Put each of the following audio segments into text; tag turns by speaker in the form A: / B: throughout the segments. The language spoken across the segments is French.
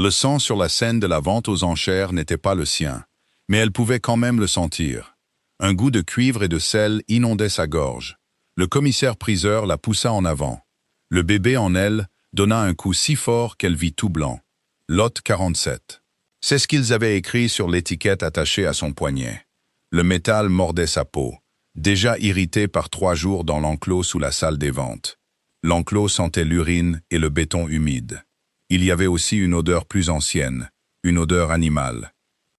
A: Le sang sur la scène de la vente aux enchères n'était pas le sien, mais elle pouvait quand même le sentir. Un goût de cuivre et de sel inondait sa gorge. Le commissaire-priseur la poussa en avant. Le bébé en elle donna un coup si fort qu'elle vit tout blanc. Lot 47. C'est ce qu'ils avaient écrit sur l'étiquette attachée à son poignet. Le métal mordait sa peau, déjà irrité par 3 jours dans l'enclos sous la salle des ventes. L'enclos sentait l'urine et le béton humide. Il y avait aussi une odeur plus ancienne, une odeur animale.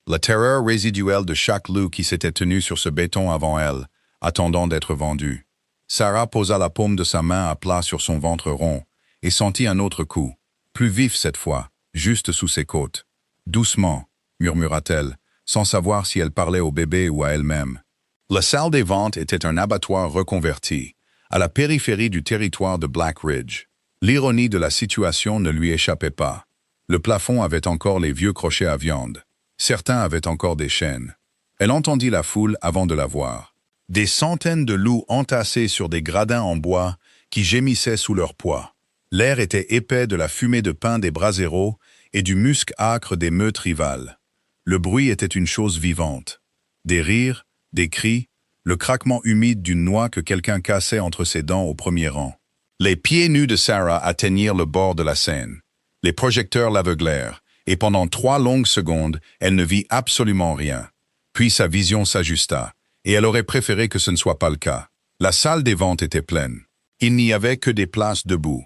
A: La terreur résiduelle de chaque loup qui s'était tenu sur ce béton avant elle, attendant d'être vendu. Sarah posa la paume de sa main à plat sur son ventre rond et sentit un autre coup, plus vif cette fois, juste sous ses côtes. « Doucement », murmura-t-elle, sans savoir si elle parlait au bébé ou à elle-même. La salle des ventes était un abattoir reconverti, à la périphérie du territoire de Black Ridge. L'ironie de la situation ne lui échappait pas. Le plafond avait encore les vieux crochets à viande. Certains avaient encore des chaînes. Elle entendit la foule avant de la voir. Des centaines de loups entassés sur des gradins en bois qui gémissaient sous leur poids. L'air était épais de la fumée de pin des braseros et du musc âcre des meutes rivales. Le bruit était une chose vivante. Des rires, des cris, le craquement humide d'une noix que quelqu'un cassait entre ses dents au premier rang. Les pieds nus de Sarah atteignirent le bord de la scène. Les projecteurs l'aveuglèrent, et pendant 3 longues secondes, elle ne vit absolument rien. Puis sa vision s'ajusta, et elle aurait préféré que ce ne soit pas le cas. La salle des ventes était pleine. Il n'y avait que des places debout.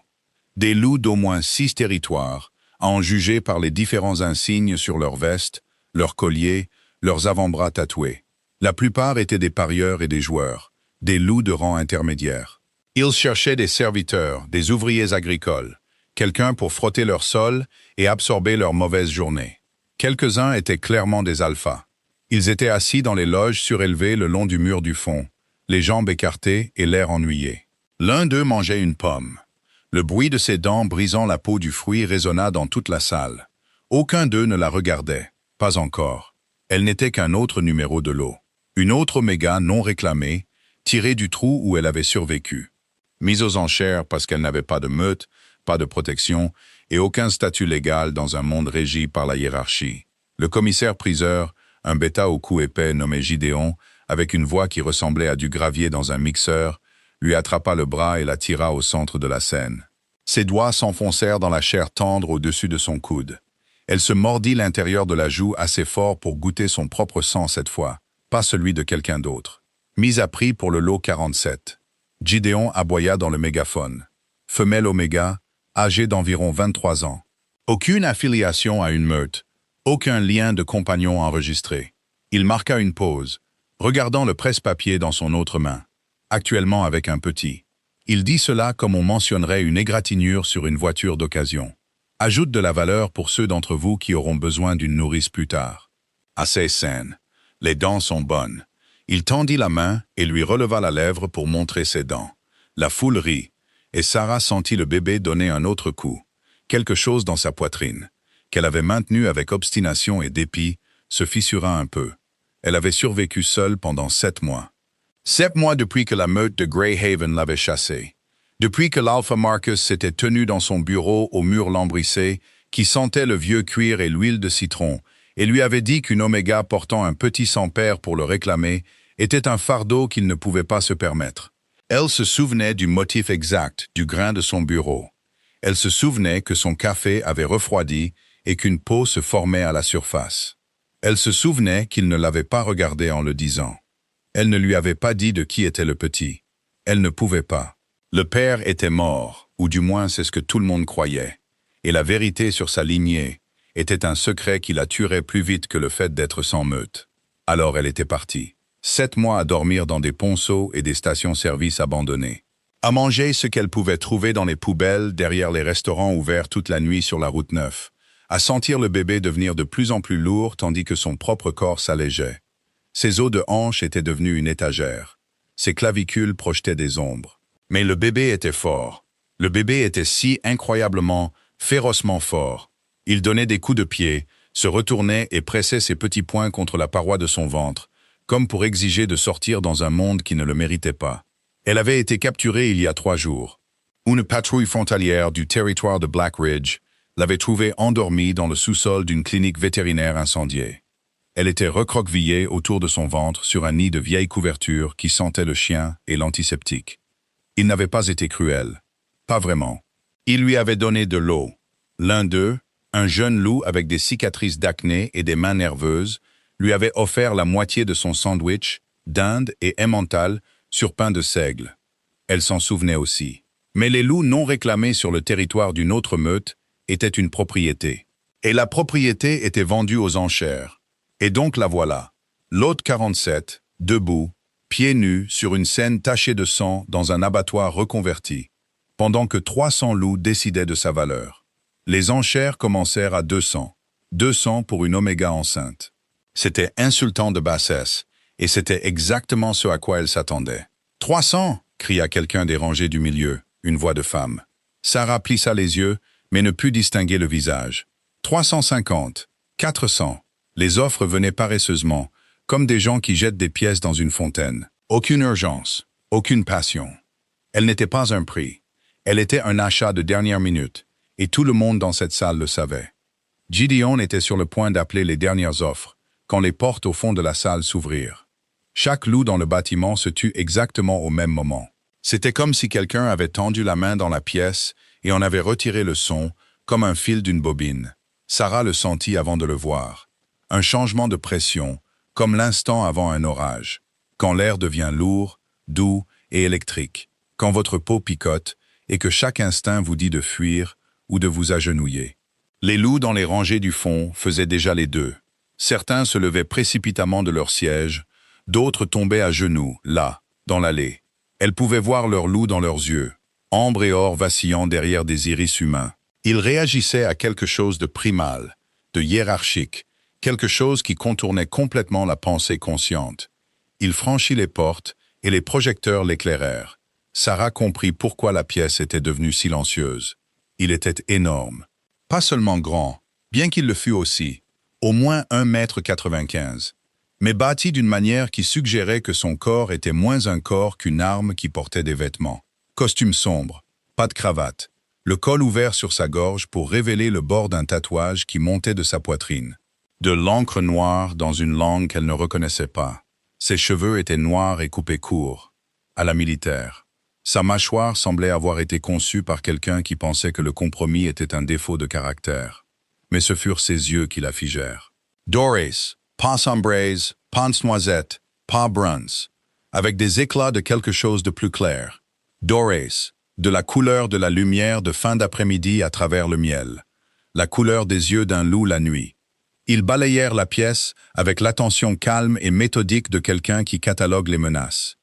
A: Des loups d'au moins 6 territoires, à en juger par les différents insignes sur leurs vestes, leurs colliers, leurs avant-bras tatoués. La plupart étaient des parieurs et des joueurs, des loups de rang intermédiaire. Ils cherchaient des serviteurs, des ouvriers agricoles, quelqu'un pour frotter leur sol et absorber leur mauvaise journée. Quelques-uns étaient clairement des alphas. Ils étaient assis dans les loges surélevées le long du mur du fond, les jambes écartées et l'air ennuyé. L'un d'eux mangeait une pomme. Le bruit de ses dents brisant la peau du fruit résonna dans toute la salle. Aucun d'eux ne la regardait, pas encore. Elle n'était qu'un autre numéro de lot. Une autre oméga non réclamée, tirée du trou où elle avait survécu. Mise aux enchères parce qu'elle n'avait pas de meute, pas de protection et aucun statut légal dans un monde régi par la hiérarchie. Le commissaire-priseur, un bêta au cou épais nommé Gideon, avec une voix qui ressemblait à du gravier dans un mixeur, lui attrapa le bras et la tira au centre de la scène. Ses doigts s'enfoncèrent dans la chair tendre au-dessus de son coude. Elle se mordit l'intérieur de la joue assez fort pour goûter son propre sang cette fois, pas celui de quelqu'un d'autre. Mise à prix pour le lot 47. Gideon aboya dans le mégaphone. Femelle oméga, âgée d'environ 23 ans. Aucune affiliation à une meute, aucun lien de compagnon enregistré. Il marqua une pause, regardant le presse-papier dans son autre main, actuellement avec un petit. Il dit cela comme on mentionnerait une égratignure sur une voiture d'occasion. Ajoute de la valeur pour ceux d'entre vous qui auront besoin d'une nourrice plus tard. Assez saine. Les dents sont bonnes. Il tendit la main et lui releva la lèvre pour montrer ses dents. La foule rit, et Sarah sentit le bébé donner un autre coup. Quelque chose dans sa poitrine, qu'elle avait maintenu avec obstination et dépit, se fissura un peu. Elle avait survécu seule pendant 7 mois. 7 mois depuis que la meute de Greyhaven l'avait chassée. Depuis que l'Alpha Marcus s'était tenu dans son bureau au mur lambrissé, qui sentait le vieux cuir et l'huile de citron, et lui avait dit qu'une oméga portant un petit sans-père pour le réclamer était un fardeau qu'il ne pouvait pas se permettre. Elle se souvenait du motif exact du grain de son bureau. Elle se souvenait que son café avait refroidi et qu'une peau se formait à la surface. Elle se souvenait qu'il ne l'avait pas regardé en le disant. Elle ne lui avait pas dit de qui était le petit. Elle ne pouvait pas. Le père était mort, ou du moins c'est ce que tout le monde croyait, et la vérité sur sa lignée était un secret qui la tuerait plus vite que le fait d'être sans meute. Alors elle était partie. 7 mois à dormir dans des ponceaux et des stations-service abandonnées. À manger ce qu'elle pouvait trouver dans les poubelles derrière les restaurants ouverts toute la nuit sur la route 9. À sentir le bébé devenir de plus en plus lourd tandis que son propre corps s'allégeait. Ses os de hanche étaient devenus une étagère. Ses clavicules projetaient des ombres. Mais le bébé était fort. Le bébé était si incroyablement, férocement fort. Il donnait des coups de pied, se retournait et pressait ses petits poings contre la paroi de son ventre, comme pour exiger de sortir dans un monde qui ne le méritait pas. Elle avait été capturée il y a 3 jours. Une patrouille frontalière du territoire de Black Ridge, l'avait trouvée endormie dans le sous-sol d'une clinique vétérinaire incendiée. Elle était recroquevillée autour de son ventre sur un nid de vieilles couvertures qui sentait le chien et l'antiseptique. Il n'avait pas été cruel. Pas vraiment. Il lui avait donné de l'eau. L'un d'eux, un jeune loup avec des cicatrices d'acné et des mains nerveuses, lui avait offert la moitié de son sandwich, dinde et emmental sur pain de seigle. Elle s'en souvenait aussi. Mais les loups non réclamés sur le territoire d'une autre meute étaient une propriété. Et la propriété était vendue aux enchères. Et donc la voilà. L'hôte 47, debout, pieds nus sur une scène tachée de sang dans un abattoir reconverti, pendant que 300 loups décidaient de sa valeur. Les enchères commencèrent à 200. 200 pour une oméga enceinte. C'était insultant de bassesse, et c'était exactement ce à quoi elle s'attendait. « 300 !» cria quelqu'un des rangées du milieu, une voix de femme. Sarah plissa les yeux, mais ne put distinguer le visage. 350, 400. Les offres venaient paresseusement, comme des gens qui jettent des pièces dans une fontaine. Aucune urgence, aucune passion. Elle n'était pas un prix. Elle était un achat de dernière minute, et tout le monde dans cette salle le savait. Gideon était sur le point d'appeler les dernières offres, quand les portes au fond de la salle s'ouvrirent. Chaque loup dans le bâtiment se tut exactement au même moment. C'était comme si quelqu'un avait tendu la main dans la pièce et en avait retiré le son, comme un fil d'une bobine. Sarah le sentit avant de le voir. Un changement de pression, comme l'instant avant un orage. Quand l'air devient lourd, doux et électrique. Quand votre peau picote et que chaque instinct vous dit de fuir ou de vous agenouiller. Les loups dans les rangées du fond faisaient déjà les deux. Certains se levaient précipitamment de leur siège, d'autres tombaient à genoux, là, dans l'allée. Elles pouvaient voir leur loup dans leurs yeux, ambre et or vacillant derrière des iris humains. Ils réagissaient à quelque chose de primal, de hiérarchique, quelque chose qui contournait complètement la pensée consciente. Il franchit les portes et les projecteurs l'éclairèrent. Sarah comprit pourquoi la pièce était devenue silencieuse. Il était énorme. Pas seulement grand, bien qu'il le fût aussi, au moins 1,95 m, mais bâti d'une manière qui suggérait que son corps était moins un corps qu'une arme qui portait des vêtements. Costume sombre, pas de cravate, le col ouvert sur sa gorge pour révéler le bord d'un tatouage qui montait de sa poitrine. De l'encre noire dans une langue qu'elle ne reconnaissait pas. Ses cheveux étaient noirs et coupés courts, à la militaire. Sa mâchoire semblait avoir été conçue par quelqu'un qui pensait que le compromis était un défaut de caractère. Mais ce furent ses yeux qui la figèrent. Doris, pas sombraise, pas noisette, pas bruns, avec des éclats de quelque chose de plus clair. Doris, de la couleur de la lumière de fin d'après-midi à travers le miel, la couleur des yeux d'un loup la nuit. Ils balayèrent la pièce avec l'attention calme et méthodique de quelqu'un qui catalogue les menaces.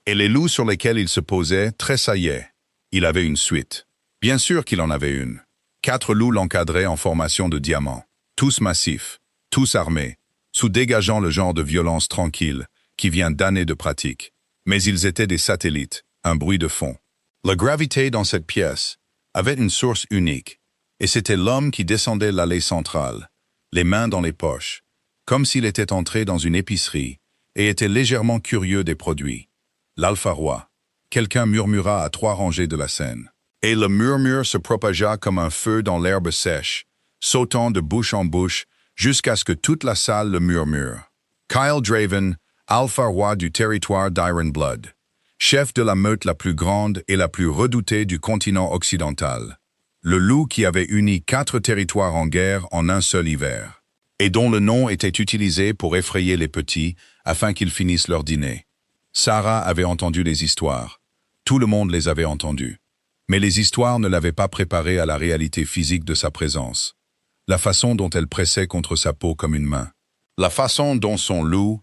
A: Et les loups sur lesquels il se posait tressaillaient. Il avait une suite. Bien sûr qu'il en avait une. 4 loups l'encadraient en formation de diamant, tous massifs, tous armés, sous dégageant le genre de violence tranquille qui vient d'années de pratique. Mais ils étaient des satellites, un bruit de fond. La gravité dans cette pièce avait une source unique, et c'était l'homme qui descendait l'allée centrale, les mains dans les poches, comme s'il était entré dans une épicerie et était légèrement curieux des produits. L'Alpha Roi. Quelqu'un murmura à 3 rangées de la scène. Et le murmure se propagea comme un feu dans l'herbe sèche, sautant de bouche en bouche jusqu'à ce que toute la salle le murmure. Kyle Draven, Alpha Roi du territoire d'Iron Blood, chef de la meute la plus grande et la plus redoutée du continent occidental. Le loup qui avait uni 4 territoires en guerre en un seul hiver, et dont le nom était utilisé pour effrayer les petits afin qu'ils finissent leur dîner. Sarah avait entendu les histoires. Tout le monde les avait entendues. Mais les histoires ne l'avaient pas préparée à la réalité physique de sa présence. La façon dont elle pressait contre sa peau comme une main. La façon dont son loup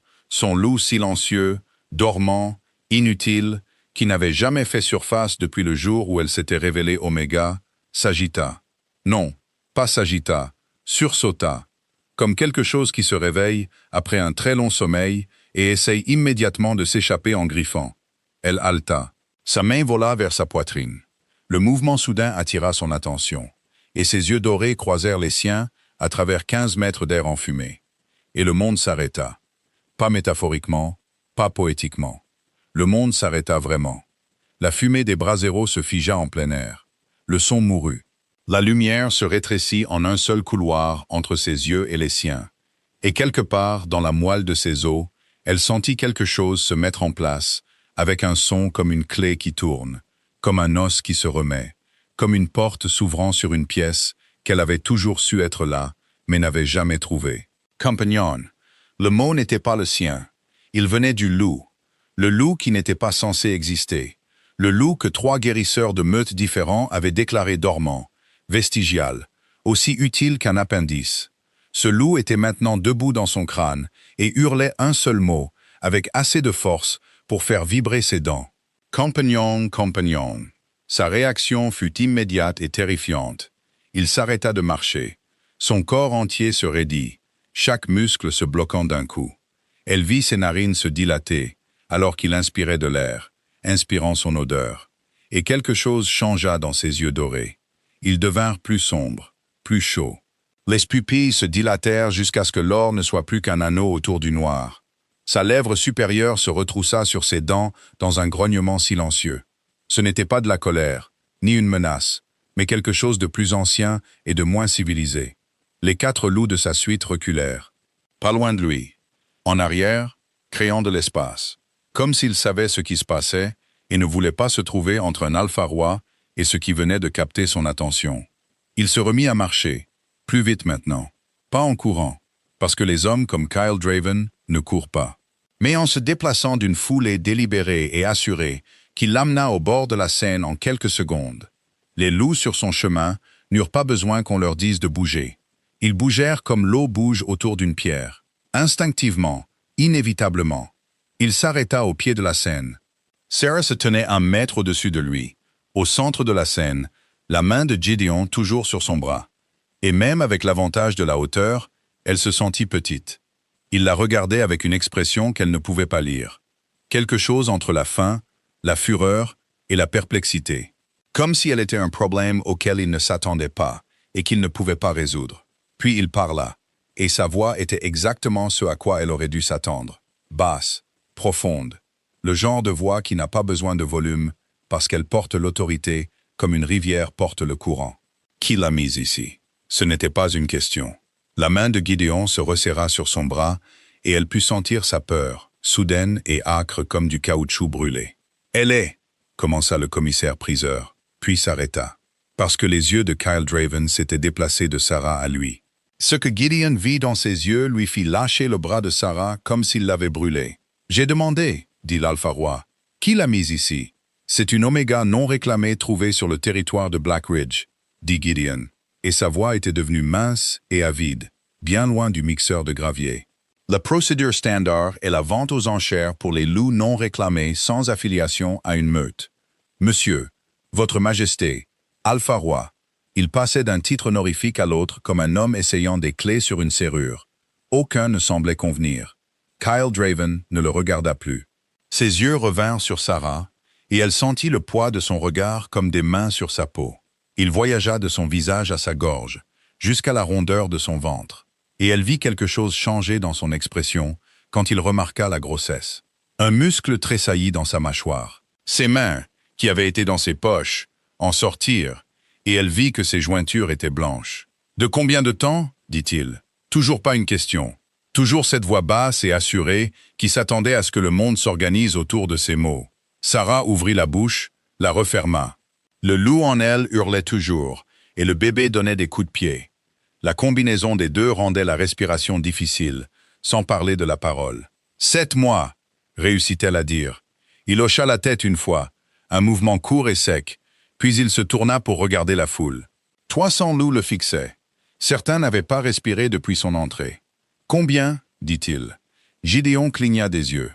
A: silencieux, dormant, inutile, qui n'avait jamais fait surface depuis le jour où elle s'était révélée Oméga, s'agita. Non, pas s'agita, sursauta, comme quelque chose qui se réveille après un très long sommeil et essaye immédiatement de s'échapper en griffant. Elle haleta. Sa main vola vers sa poitrine. Le mouvement soudain attira son attention, et ses yeux dorés croisèrent les siens à travers 15 mètres d'air enfumé. Et le monde s'arrêta. Pas métaphoriquement, pas poétiquement. Le monde s'arrêta vraiment. La fumée des braseros se figea en plein air. Le son mourut. La lumière se rétrécit en un seul couloir entre ses yeux et les siens. Et quelque part, dans la moelle de ses os, elle sentit quelque chose se mettre en place, avec un son comme une clé qui tourne, comme un os qui se remet, comme une porte s'ouvrant sur une pièce qu'elle avait toujours su être là, mais n'avait jamais trouvée. Compagnon. Le mot n'était pas le sien. Il venait du loup. Le loup qui n'était pas censé exister. Le loup que 3 guérisseurs de meutes différents avaient déclaré dormant, vestigial, aussi utile qu'un appendice. Ce loup était maintenant debout dans son crâne et hurlait un seul mot, avec assez de force pour faire vibrer ses dents. Compagnon, compagnon. Sa réaction fut immédiate et terrifiante. Il s'arrêta de marcher. Son corps entier se raidit, chaque muscle se bloquant d'un coup. Elle vit ses narines se dilater, alors qu'il inspirait de l'air, inspirant son odeur. Et quelque chose changea dans ses yeux dorés. Ils devinrent plus sombres, plus chauds. Les pupilles se dilatèrent jusqu'à ce que l'or ne soit plus qu'un anneau autour du noir. Sa lèvre supérieure se retroussa sur ses dents dans un grognement silencieux. Ce n'était pas de la colère, ni une menace, mais quelque chose de plus ancien et de moins civilisé. Les 4 loups de sa suite reculèrent. Pas loin de lui. En arrière, créant de l'espace. Comme s'il savait ce qui se passait et ne voulait pas se trouver entre un alpha roi et ce qui venait de capter son attention. Il se remit à marcher, plus vite maintenant, pas en courant, parce que les hommes comme Kyle Draven ne courent pas, mais en se déplaçant d'une foulée délibérée et assurée qui l'amena au bord de la Seine en quelques secondes. Les loups sur son chemin n'eurent pas besoin qu'on leur dise de bouger. Ils bougèrent comme l'eau bouge autour d'une pierre. Instinctivement, inévitablement. Il s'arrêta au pied de la Seine. Sarah se tenait 1 mètre au-dessus de lui, au centre de la Seine, la main de Gideon toujours sur son bras. Et même avec l'avantage de la hauteur, elle se sentit petite. Il la regardait avec une expression qu'elle ne pouvait pas lire. Quelque chose entre la faim, la fureur et la perplexité. Comme si elle était un problème auquel il ne s'attendait pas et qu'il ne pouvait pas résoudre. Puis il parla, et sa voix était exactement ce à quoi elle aurait dû s'attendre. Basse, profonde, le genre de voix qui n'a pas besoin de volume parce qu'elle porte l'autorité comme une rivière porte le courant. Qui l'a mise ici? Ce n'était pas une question. La main de Gideon se resserra sur son bras et elle put sentir sa peur, soudaine et âcre comme du caoutchouc brûlé. « Elle est !» commença le commissaire-priseur, puis s'arrêta, parce que les yeux de Kyle Draven s'étaient déplacés de Sarah à lui. Ce que Gideon vit dans ses yeux lui fit lâcher le bras de Sarah comme s'il l'avait brûlé. « J'ai demandé, » dit l'Alpha Roi. « Qui l'a mise ici? » « C'est une Oméga non réclamée trouvée sur le territoire de Black Ridge, » dit Gideon, et sa voix était devenue mince et avide, bien loin du mixeur de gravier. La procédure standard est la vente aux enchères pour les loups non réclamés sans affiliation à une meute. Monsieur, Votre Majesté, Alpha Roi, il passait d'un titre honorifique à l'autre comme un homme essayant des clés sur une serrure. Aucun ne semblait convenir. Kyle Draven ne le regarda plus. Ses yeux revinrent sur Sarah, et elle sentit le poids de son regard comme des mains sur sa peau. Il voyagea de son visage à sa gorge, jusqu'à la rondeur de son ventre, et elle vit quelque chose changer dans son expression quand il remarqua la grossesse. Un muscle tressaillit dans sa mâchoire. Ses mains, qui avaient été dans ses poches, en sortirent, et elle vit que ses jointures étaient blanches. « De combien de temps ?» dit-il. Toujours pas une question. Toujours cette voix basse et assurée qui s'attendait à ce que le monde s'organise autour de ces mots. Sarah ouvrit la bouche, la referma. Le loup en elle hurlait toujours, et le bébé donnait des coups de pied. La combinaison des deux rendait la respiration difficile, sans parler de la parole. « 7 mois !» réussit-elle à dire. Il hocha la tête une fois, un mouvement court et sec, puis il se tourna pour regarder la foule. 300 loups le fixaient. Certains n'avaient pas respiré depuis son entrée. « Combien ?» dit-il. Gideon cligna des yeux.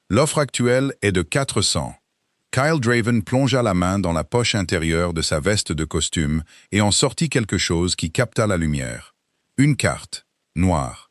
A: L'offre actuelle est de 400. Kyle Draven plongea la main dans la poche intérieure de sa veste de costume et en sortit quelque chose qui capta la lumière. Une carte, noire.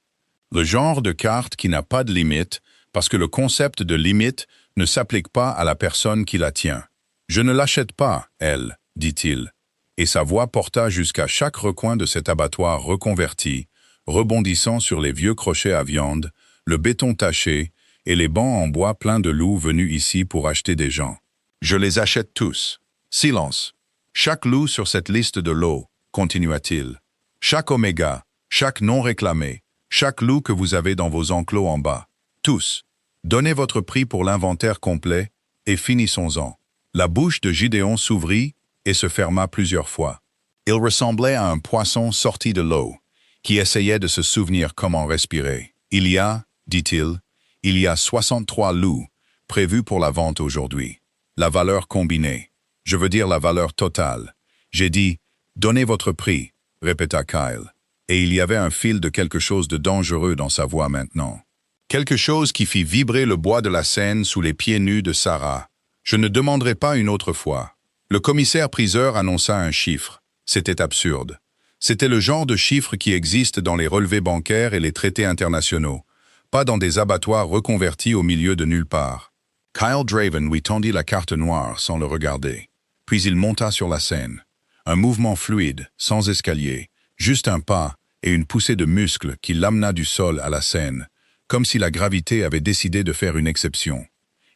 A: Le genre de carte qui n'a pas de limite, parce que le concept de limite ne s'applique pas à la personne qui la tient. « Je ne l'achète pas, elle, » dit-il, et sa voix porta jusqu'à chaque recoin de cet abattoir reconverti, rebondissant sur les vieux crochets à viande, le béton taché et les bancs en bois pleins de loups venus ici pour acheter des gens. « Je les achète tous. » Silence. Chaque loup sur cette liste de lots, continua-t-il. Chaque oméga, chaque non réclamé, chaque loup que vous avez dans vos enclos en bas. Tous. Donnez votre prix pour l'inventaire complet et finissons-en. La bouche de Gideon s'ouvrit et se ferma plusieurs fois. Il ressemblait à un poisson sorti de l'eau, qui essayait de se souvenir comment respirer. Il y a, dit-il, 63 loups prévus pour la vente aujourd'hui. La valeur combinée. Je veux dire la valeur totale. J'ai dit, donnez votre prix, répéta Kyle. Et il y avait un fil de quelque chose de dangereux dans sa voix maintenant. Quelque chose qui fit vibrer le bois de la scène sous les pieds nus de Sarah. Je ne demanderai pas une autre fois. Le commissaire-priseur annonça un chiffre. C'était absurde. C'était le genre de chiffre qui existe dans les relevés bancaires et les traités internationaux, pas dans des abattoirs reconvertis au milieu de nulle part. Kyle Draven lui tendit la carte noire sans le regarder. Puis il monta sur la scène. Un mouvement fluide, sans escalier, juste un pas et une poussée de muscles qui l'amena du sol à la scène, comme si la gravité avait décidé de faire une exception.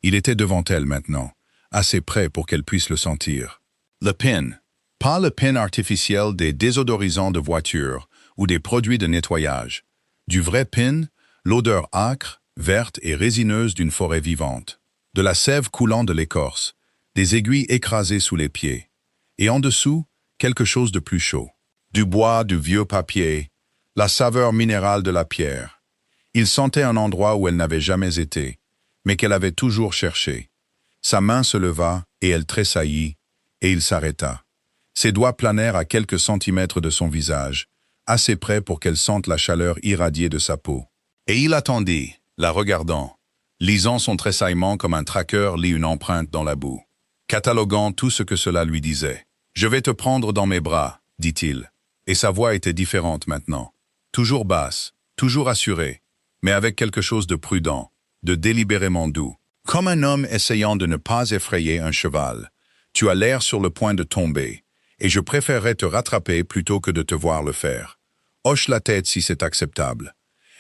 A: Il était devant elle maintenant, assez près pour qu'elle puisse le sentir. Le pin. Pas le pin artificiel des désodorisants de voiture ou des produits de nettoyage. Du vrai pin, l'odeur âcre, verte et résineuse d'une forêt vivante. De la sève coulant de l'écorce, des aiguilles écrasées sous les pieds. Et en dessous, quelque chose de plus chaud. Du bois, du vieux papier, la saveur minérale de la pierre. Il sentait un endroit où elle n'avait jamais été, mais qu'elle avait toujours cherché. Sa main se leva et elle tressaillit, et il s'arrêta. Ses doigts planèrent à quelques centimètres de son visage, assez près pour qu'elle sente la chaleur irradier de sa peau. Et il attendit, la regardant, lisant son tressaillement comme un tracker lit une empreinte dans la boue, cataloguant tout ce que cela lui disait. « Je vais te prendre dans mes bras », dit-il, et sa voix était différente maintenant. Toujours basse, toujours assurée, mais avec quelque chose de prudent, de délibérément doux. Comme un homme essayant de ne pas effrayer un cheval. Tu as l'air sur le point de tomber, et je préférerais te rattraper plutôt que de te voir le faire. Hoche la tête si c'est acceptable.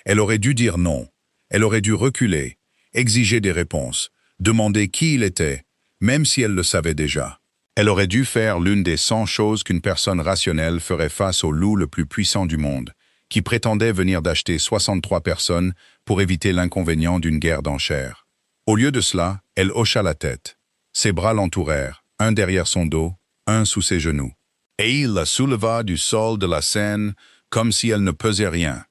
A: Elle aurait dû dire non. Elle aurait dû reculer, exiger des réponses, demander qui il était, même si elle le savait déjà. Elle aurait dû faire l'une des 100 choses qu'une personne rationnelle ferait face au loup le plus puissant du monde, qui prétendait venir d'acheter 63 personnes pour éviter l'inconvénient d'une guerre d'enchères. Au lieu de cela, elle hocha la tête. Ses bras l'entourèrent, un derrière son dos, un sous ses genoux. Et il la souleva du sol de la scène comme si elle ne pesait rien,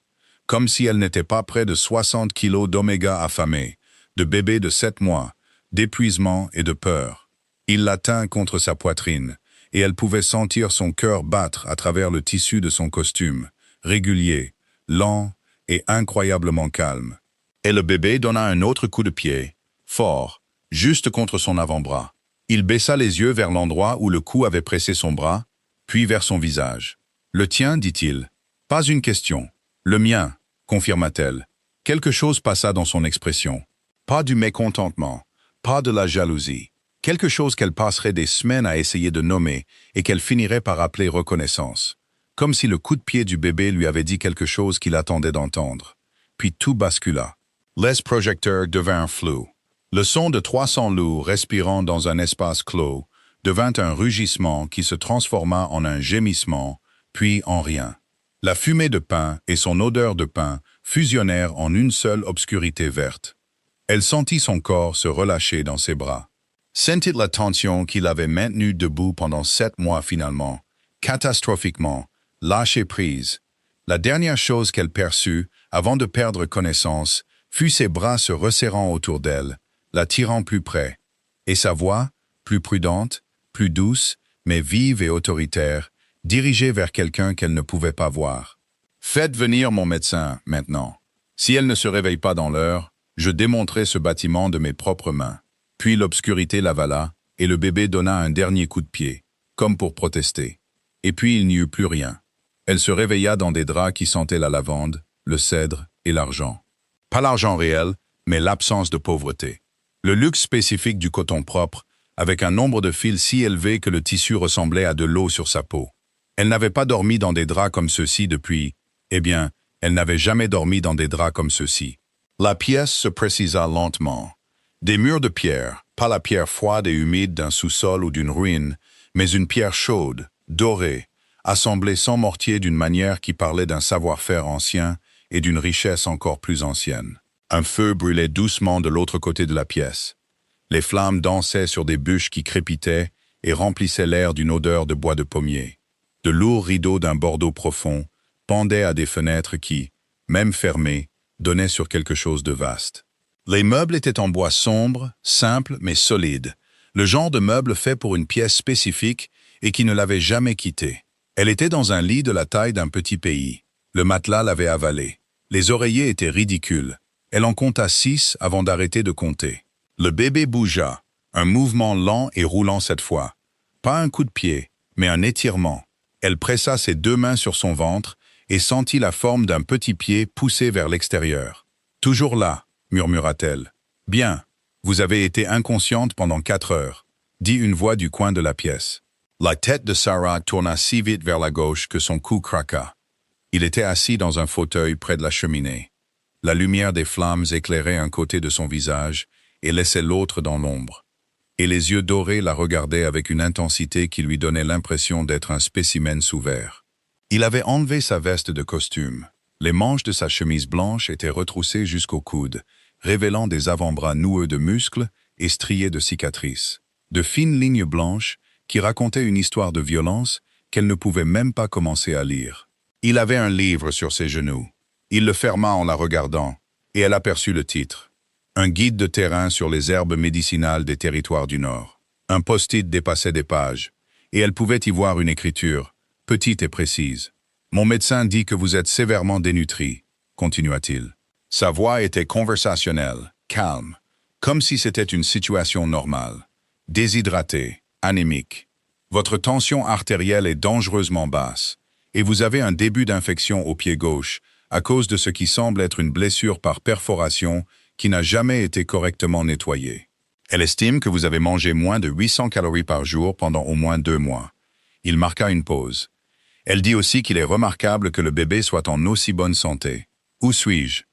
A: comme si elle n'était pas près de 60 kilos d'oméga affamé, de bébé de 7 mois, d'épuisement et de peur. Il la tint contre sa poitrine, et elle pouvait sentir son cœur battre à travers le tissu de son costume, régulier, lent et incroyablement calme. Et le bébé donna un autre coup de pied, fort, juste contre son avant-bras. Il baissa les yeux vers l'endroit où le coup avait pressé son bras, puis vers son visage. « Le tien, dit-il. Pas une question. Le mien, confirma-t-elle. Quelque chose passa dans son expression. Pas du mécontentement, pas de la jalousie. Quelque chose qu'elle passerait des semaines à essayer de nommer et qu'elle finirait par appeler reconnaissance. Comme si le coup de pied du bébé lui avait dit quelque chose qu'il attendait d'entendre. Puis tout bascula. Les projecteurs devint flou. Le son de 300 loups respirant dans un espace clos devint un rugissement qui se transforma en un gémissement, puis en rien. La fumée de pain et son odeur de pain fusionnèrent en une seule obscurité verte. Elle sentit son corps se relâcher dans ses bras. Sentit la tension qui l'avait maintenue debout pendant 7 mois finalement, catastrophiquement, lâcher prise. La dernière chose qu'elle perçut, avant de perdre connaissance, fut ses bras se resserrant autour d'elle, la tirant plus près, et sa voix, plus prudente, plus douce, mais vive et autoritaire, dirigée vers quelqu'un qu'elle ne pouvait pas voir. « Faites venir mon médecin, maintenant. Si elle ne se réveille pas dans l'heure, je démonterai ce bâtiment de mes propres mains. » Puis l'obscurité l'avala, et le bébé donna un dernier coup de pied, comme pour protester. Et puis il n'y eut plus rien. Elle se réveilla dans des draps qui sentaient la lavande, le cèdre et l'argent. Pas l'argent réel, mais l'absence de pauvreté. Le luxe spécifique du coton propre, avec un nombre de fils si élevé que le tissu ressemblait à de l'eau sur sa peau. Elle n'avait pas dormi dans des draps comme ceux-ci depuis... Eh bien, elle n'avait jamais dormi dans des draps comme ceux-ci. La pièce se précisa lentement. Des murs de pierre, pas la pierre froide et humide d'un sous-sol ou d'une ruine, mais une pierre chaude, dorée, assemblée sans mortier d'une manière qui parlait d'un savoir-faire ancien et d'une richesse encore plus ancienne. Un feu brûlait doucement de l'autre côté de la pièce. Les flammes dansaient sur des bûches qui crépitaient et remplissaient l'air d'une odeur de bois de pommier. De lourds rideaux d'un bordeaux profond pendaient à des fenêtres qui, même fermées, donnaient sur quelque chose de vaste. Les meubles étaient en bois sombre, simple mais solide, le genre de meuble fait pour une pièce spécifique et qui ne l'avait jamais quitté. Elle était dans un lit de la taille d'un petit pays. Le matelas l'avait avalé. Les oreillers étaient ridicules. Elle en compta 6 avant d'arrêter de compter. Le bébé bougea, un mouvement lent et roulant cette fois. Pas un coup de pied, mais un étirement. Elle pressa ses 2 mains sur son ventre et sentit la forme d'un petit pied poussé vers l'extérieur. « Toujours là », murmura-t-elle. « Bien, vous avez été inconsciente pendant 4 heures », dit une voix du coin de la pièce. La tête de Sarah tourna si vite vers la gauche que son cou craqua. Il était assis dans un fauteuil près de la cheminée. La lumière des flammes éclairait un côté de son visage et laissait l'autre dans l'ombre. Et les yeux dorés la regardaient avec une intensité qui lui donnait l'impression d'être un spécimen sous verre. Il avait enlevé sa veste de costume. Les manches de sa chemise blanche étaient retroussées jusqu'au coude, révélant des avant-bras noueux de muscles et striés de cicatrices. De fines lignes blanches qui racontaient une histoire de violence qu'elle ne pouvait même pas commencer à lire. Il avait un livre sur ses genoux. Il le ferma en la regardant, et elle aperçut le titre. Un guide de terrain sur les herbes médicinales des territoires du Nord. Un post-it dépassait des pages, et elle pouvait y voir une écriture, petite et précise. « Mon médecin dit que vous êtes sévèrement dénutri », continua-t-il. Sa voix était conversationnelle, calme, comme si c'était une situation normale. Déshydraté, anémique. Votre tension artérielle est dangereusement basse, et vous avez un début d'infection au pied gauche, à cause de ce qui semble être une blessure par perforation qui n'a jamais été correctement nettoyée. Elle estime que vous avez mangé moins de 800 calories par jour pendant au moins 2 mois. Il marqua une pause. Elle dit aussi qu'il est remarquable que le bébé soit en aussi bonne santé. « Où suis-je »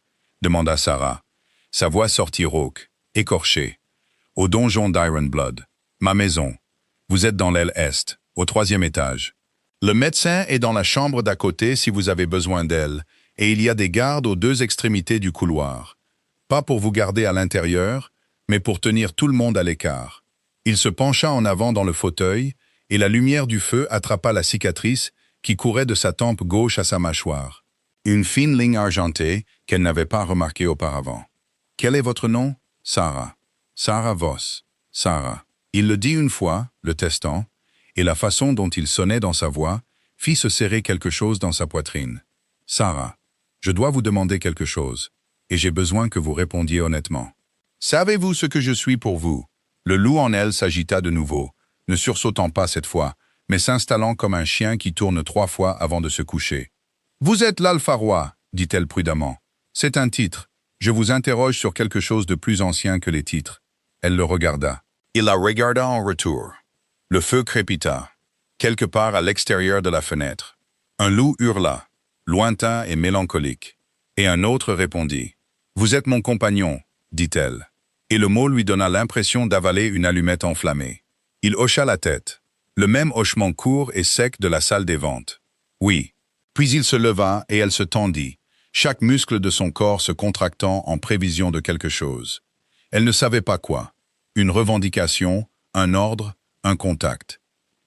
A: demanda Sarah. Sa voix sortit rauque, écorchée. « Au donjon d'Ironblood. Ma maison. Vous êtes dans l'aile est, au 3e étage. Le médecin est dans la chambre d'à côté si vous avez besoin d'elle, et il y a des gardes aux 2 extrémités du couloir. Pas pour vous garder à l'intérieur, mais pour tenir tout le monde à l'écart. » Il se pencha en avant dans le fauteuil, et la lumière du feu attrapa la cicatrice qui courait de sa tempe gauche à sa mâchoire. Une fine ligne argentée qu'elle n'avait pas remarquée auparavant. « Quel est votre nom ?»« Sarah. »« Sarah Voss. »« Sarah. » Il le dit une fois, le testant, et la façon dont il sonnait dans sa voix fit se serrer quelque chose dans sa poitrine. « Sarah, je dois vous demander quelque chose, et j'ai besoin que vous répondiez honnêtement. Savez-vous ce que je suis pour vous ?» Le loup en elle s'agita de nouveau, ne sursautant pas cette fois, mais s'installant comme un chien qui tourne 3 fois avant de se coucher. « Vous êtes l'Alpha Roi, dit-elle prudemment. C'est un titre. Je vous interroge sur quelque chose de plus ancien que les titres. » Elle le regarda. Il la regarda en retour. Le feu crépita, quelque part à l'extérieur de la fenêtre. Un loup hurla, lointain et mélancolique, et un autre répondit. « Vous êtes mon compagnon, dit-elle. » Et le mot lui donna l'impression d'avaler une allumette enflammée. Il hocha la tête, le même hochement court et sec de la salle des ventes. Oui. Puis il se leva et elle se tendit, chaque muscle de son corps se contractant en prévision de quelque chose. Elle ne savait pas quoi. Une revendication, un ordre, un contact.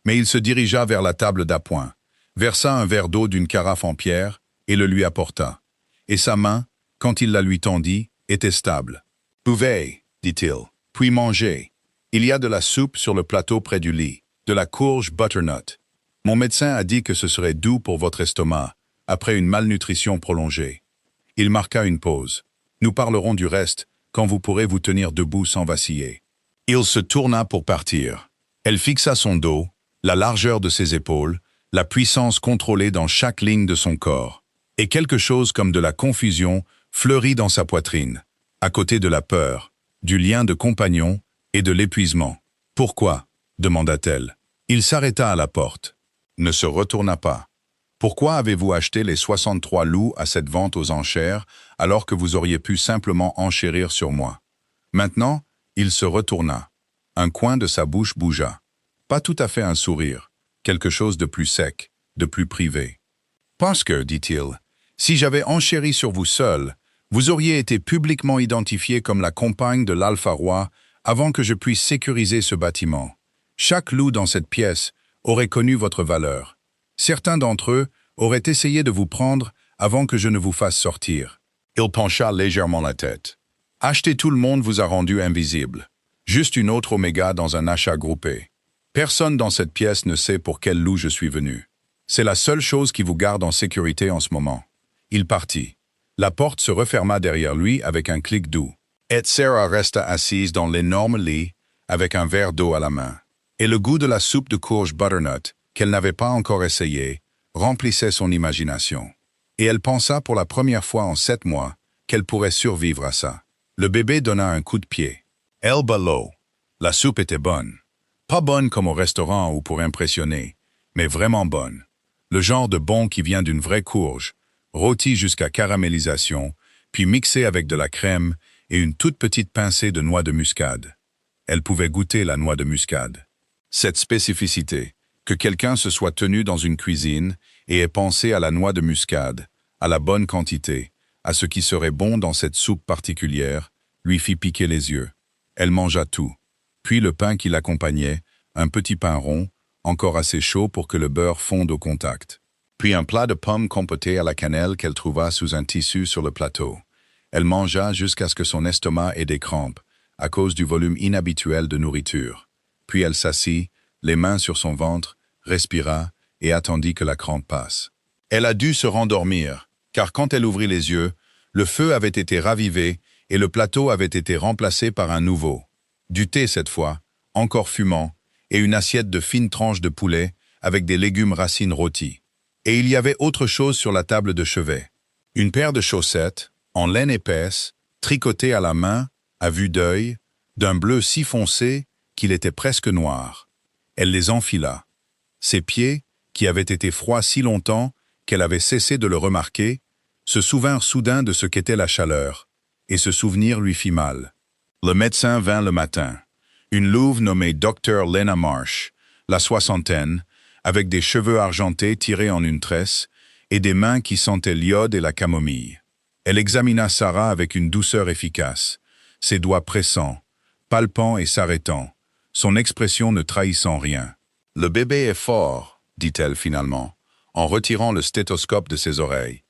A: Mais il se dirigea vers la table d'appoint, versa un verre d'eau d'une carafe en pierre et le lui apporta. Et sa main, quand il la lui tendit, était stable. « Buvez, dit-il, puis mangez. Il y a de la soupe sur le plateau près du lit, de la courge butternut. Mon médecin a dit que ce serait doux pour votre estomac, après une malnutrition prolongée. » Il marqua une pause. « Nous parlerons du reste, quand vous pourrez vous tenir debout sans vaciller. » Il se tourna pour partir. Elle fixa son dos, la largeur de ses épaules, la puissance contrôlée dans chaque ligne de son corps. Et quelque chose comme de la confusion fleurit dans sa poitrine, à côté de la peur, du lien de compagnon et de l'épuisement. « Pourquoi ?» demanda-t-elle. Il s'arrêta à la porte, ne se retourna pas. « Pourquoi avez-vous acheté les 63 loups à cette vente aux enchères alors que vous auriez pu simplement enchérir sur moi ?» Maintenant, il se retourna. Un coin de sa bouche bougea. Pas tout à fait un sourire, quelque chose de plus sec, de plus privé. Parce que, dit-il, si j'avais enchéri sur vous seul, vous auriez été publiquement identifié comme la compagne de l'Alpha Roi avant que je puisse sécuriser ce bâtiment. Chaque loup dans cette pièce aurait connu votre valeur. Certains d'entre eux auraient essayé de vous prendre avant que je ne vous fasse sortir. Il pencha légèrement la tête. Acheter tout le monde vous a rendu invisible. Juste une autre Oméga dans un achat groupé. Personne dans cette pièce ne sait pour quel loup je suis venu. C'est la seule chose qui vous garde en sécurité en ce moment. Il partit. La porte se referma derrière lui avec un clic doux. Et Sarah resta assise dans l'énorme lit avec un verre d'eau à la main. Et le goût de la soupe de courge butternut, qu'elle n'avait pas encore essayé, remplissait son imagination. Et elle pensa pour la première fois en 7 mois qu'elle pourrait survivre à ça. Le bébé donna un coup de pied. Elle bat l'eau. La soupe était bonne. Pas bonne comme au restaurant ou pour impressionner, mais vraiment bonne. Le genre de bon qui vient d'une vraie courge, rôti jusqu'à caramélisation, puis mixé avec de la crème et une toute petite pincée de noix de muscade. Elle pouvait goûter la noix de muscade. Cette spécificité, que quelqu'un se soit tenu dans une cuisine et ait pensé à la noix de muscade, à la bonne quantité, à ce qui serait bon dans cette soupe particulière, lui fit piquer les yeux. Elle mangea tout. Puis le pain qui l'accompagnait, un petit pain rond, encore assez chaud pour que le beurre fonde au contact. Puis un plat de pommes compotées à la cannelle qu'elle trouva sous un tissu sur le plateau. Elle mangea jusqu'à ce que son estomac ait des crampes, à cause du volume inhabituel de nourriture. Puis elle s'assit, les mains sur son ventre, respira et attendit que la crampe passe. Elle a dû se rendormir, car quand elle ouvrit les yeux, le feu avait été ravivé et le plateau avait été remplacé par un nouveau. Du thé cette fois, encore fumant, et une assiette de fines tranches de poulet avec des légumes racines rôtis. Et il y avait autre chose sur la table de chevet. Une paire de chaussettes, en laine épaisse, tricotées à la main, à vue d'œil, d'un bleu si foncé qu'il était presque noir. Elle les enfila. Ses pieds, qui avaient été froids si longtemps qu'elle avait cessé de le remarquer, se souvinrent soudain de ce qu'était la chaleur, et ce souvenir lui fit mal. Le médecin vint le matin. Une louve nommée Dr. Lena Marsh, la soixantaine, avec des cheveux argentés tirés en une tresse et des mains qui sentaient l'iode et la camomille. Elle examina Sarah avec une douceur efficace, ses doigts pressants, palpant et s'arrêtant, son expression ne trahissant rien. « Le bébé est fort, dit-elle finalement, en retirant le stéthoscope de ses oreilles.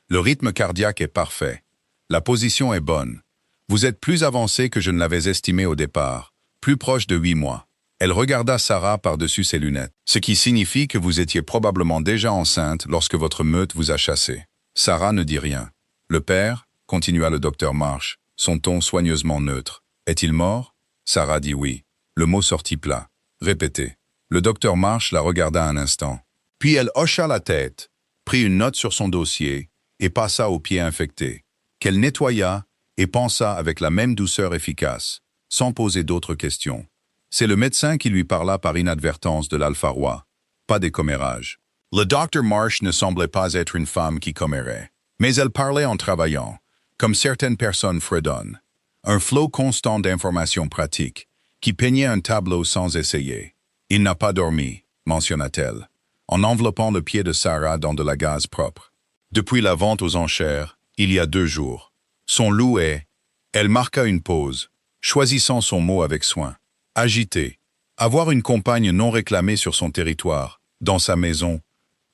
A: Le rythme cardiaque est parfait. La position est bonne. Vous êtes plus avancé que je ne l'avais estimé au départ, plus proche de 8 mois. » Elle regarda Sarah par-dessus ses lunettes, ce qui signifie que vous étiez probablement déjà enceinte lorsque votre meute vous a chassé. Sarah ne dit rien. « Le père, continua le docteur Marsh, son ton soigneusement neutre. Est-il mort? » Sarah dit oui. Le mot sortit plat. Répétez. Le docteur Marsh la regarda un instant. Puis elle hocha la tête, prit une note sur son dossier et passa au pied infecté, qu'elle nettoya et pensa avec la même douceur efficace, sans poser d'autres questions. C'est le médecin qui lui parla par inadvertance de l'Alpha Roi, pas des commérages. Le docteur Marsh ne semblait pas être une femme qui commérait, mais elle parlait en travaillant, comme certaines personnes fredonnent. Un flot constant d'informations pratiques, qui peignait un tableau sans essayer. Il n'a pas dormi, mentionna-t-elle, en enveloppant le pied de Sarah dans de la gaze propre. Depuis la vente aux enchères, il y a 2 jours. Son loup est... Elle marqua une pause, choisissant son mot avec soin. Agité. Avoir une compagne non réclamée sur son territoire, dans sa maison,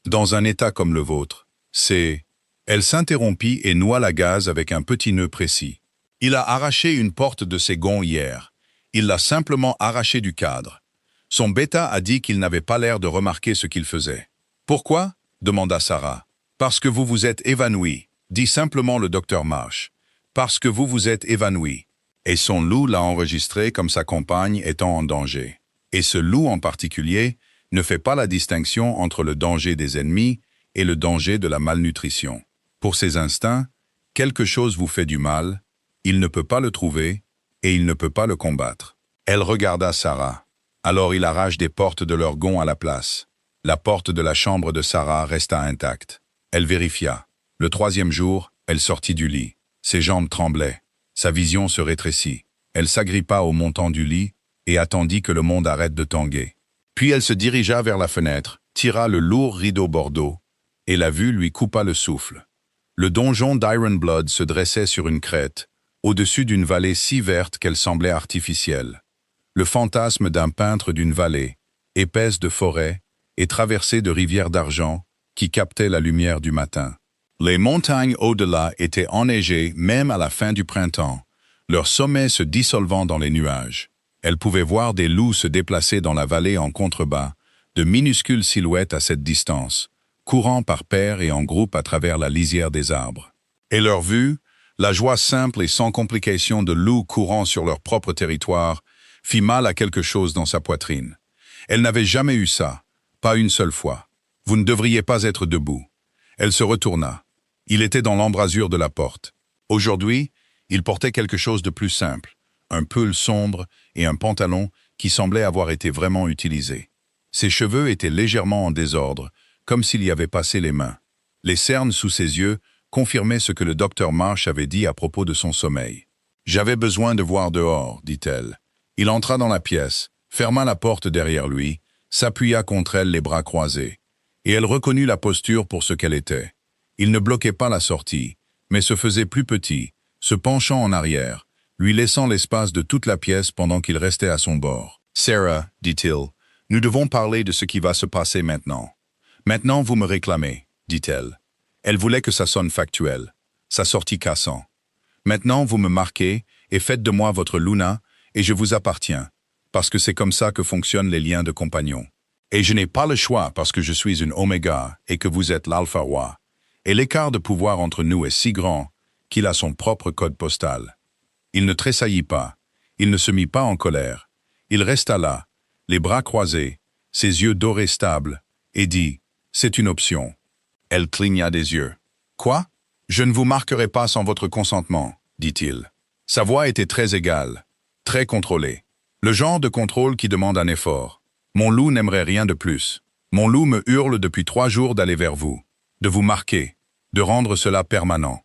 A: dans un état comme le vôtre, c'est... Elle s'interrompit et noua la gaze avec un petit nœud précis. Il a arraché une porte de ses gonds hier. Il l'a simplement arrachée du cadre. Son bêta a dit qu'il n'avait pas l'air de remarquer ce qu'il faisait. « Pourquoi ?» demanda Sarah. « Parce que vous vous êtes évanoui, dit simplement le docteur Marsh. Parce que vous vous êtes évanoui. » Et son loup l'a enregistré comme sa compagne étant en danger. Et ce loup en particulier ne fait pas la distinction entre le danger des ennemis et le danger de la malnutrition. Pour ses instincts, quelque chose vous fait du mal, il ne peut pas le trouver et il ne peut pas le combattre. Elle regarda Sarah. Alors il arrache des portes de leur gonds à la place. La porte de la chambre de Sarah resta intacte. Elle vérifia. Le 3e jour, elle sortit du lit. Ses jambes tremblaient. Sa vision se rétrécit. Elle s'agrippa au montant du lit et attendit que le monde arrête de tanguer. Puis elle se dirigea vers la fenêtre, tira le lourd rideau bordeaux, et la vue lui coupa le souffle. Le donjon d'Ironblood se dressait sur une crête, au-dessus d'une vallée si verte qu'elle semblait artificielle. Le fantasme d'un peintre d'une vallée, épaisse de forêts et traversée de rivières d'argent, qui captaient la lumière du matin. Les montagnes au-delà étaient enneigées même à la fin du printemps, leur sommet se dissolvant dans les nuages. Elle pouvait voir des loups se déplacer dans la vallée en contrebas, de minuscules silhouettes à cette distance, courant par paires et en groupe à travers la lisière des arbres. Et leur vue, la joie simple et sans complication de loups courant sur leur propre territoire, fit mal à quelque chose dans sa poitrine. Elle n'avait jamais eu ça, pas une seule fois. Vous ne devriez pas être debout. Elle se retourna. Il était dans l'embrasure de la porte. Aujourd'hui, il portait quelque chose de plus simple, un pull sombre et un pantalon qui semblait avoir été vraiment utilisé. Ses cheveux étaient légèrement en désordre, comme s'il y avait passé les mains. Les cernes sous ses yeux confirmaient ce que le docteur Marsh avait dit à propos de son sommeil. « J'avais besoin de voir dehors, dit-elle. » Il entra dans la pièce, ferma la porte derrière lui, s'appuya contre elle les bras croisés, et elle reconnut la posture pour ce qu'elle était. Il ne bloquait pas la sortie, mais se faisait plus petit, se penchant en arrière, lui laissant l'espace de toute la pièce pendant qu'il restait à son bord. « Sarah, dit-il, nous devons parler de ce qui va se passer maintenant. »« Maintenant, vous me réclamez, dit-elle. Elle voulait que ça sonne factuel. Ça sortit cassant. « Maintenant, vous me marquez et faites de moi votre Luna, et je vous appartiens, parce que c'est comme ça que fonctionnent les liens de compagnons. Et je n'ai pas le choix parce que je suis une Oméga et que vous êtes l'Alpha Roi. Et l'écart de pouvoir entre nous est si grand qu'il a son propre code postal. » Il ne tressaillit pas, il ne se mit pas en colère. Il resta là, les bras croisés, ses yeux dorés stables, et dit « C'est une option. » Elle cligna des yeux. « Quoi ? Je ne vous marquerai pas sans votre consentement, dit-il. » Sa voix était très égale, très contrôlée. Le genre de contrôle qui demande un effort. Mon loup n'aimerait rien de plus. Mon loup me hurle depuis 3 jours d'aller vers vous, de vous marquer, de rendre cela permanent.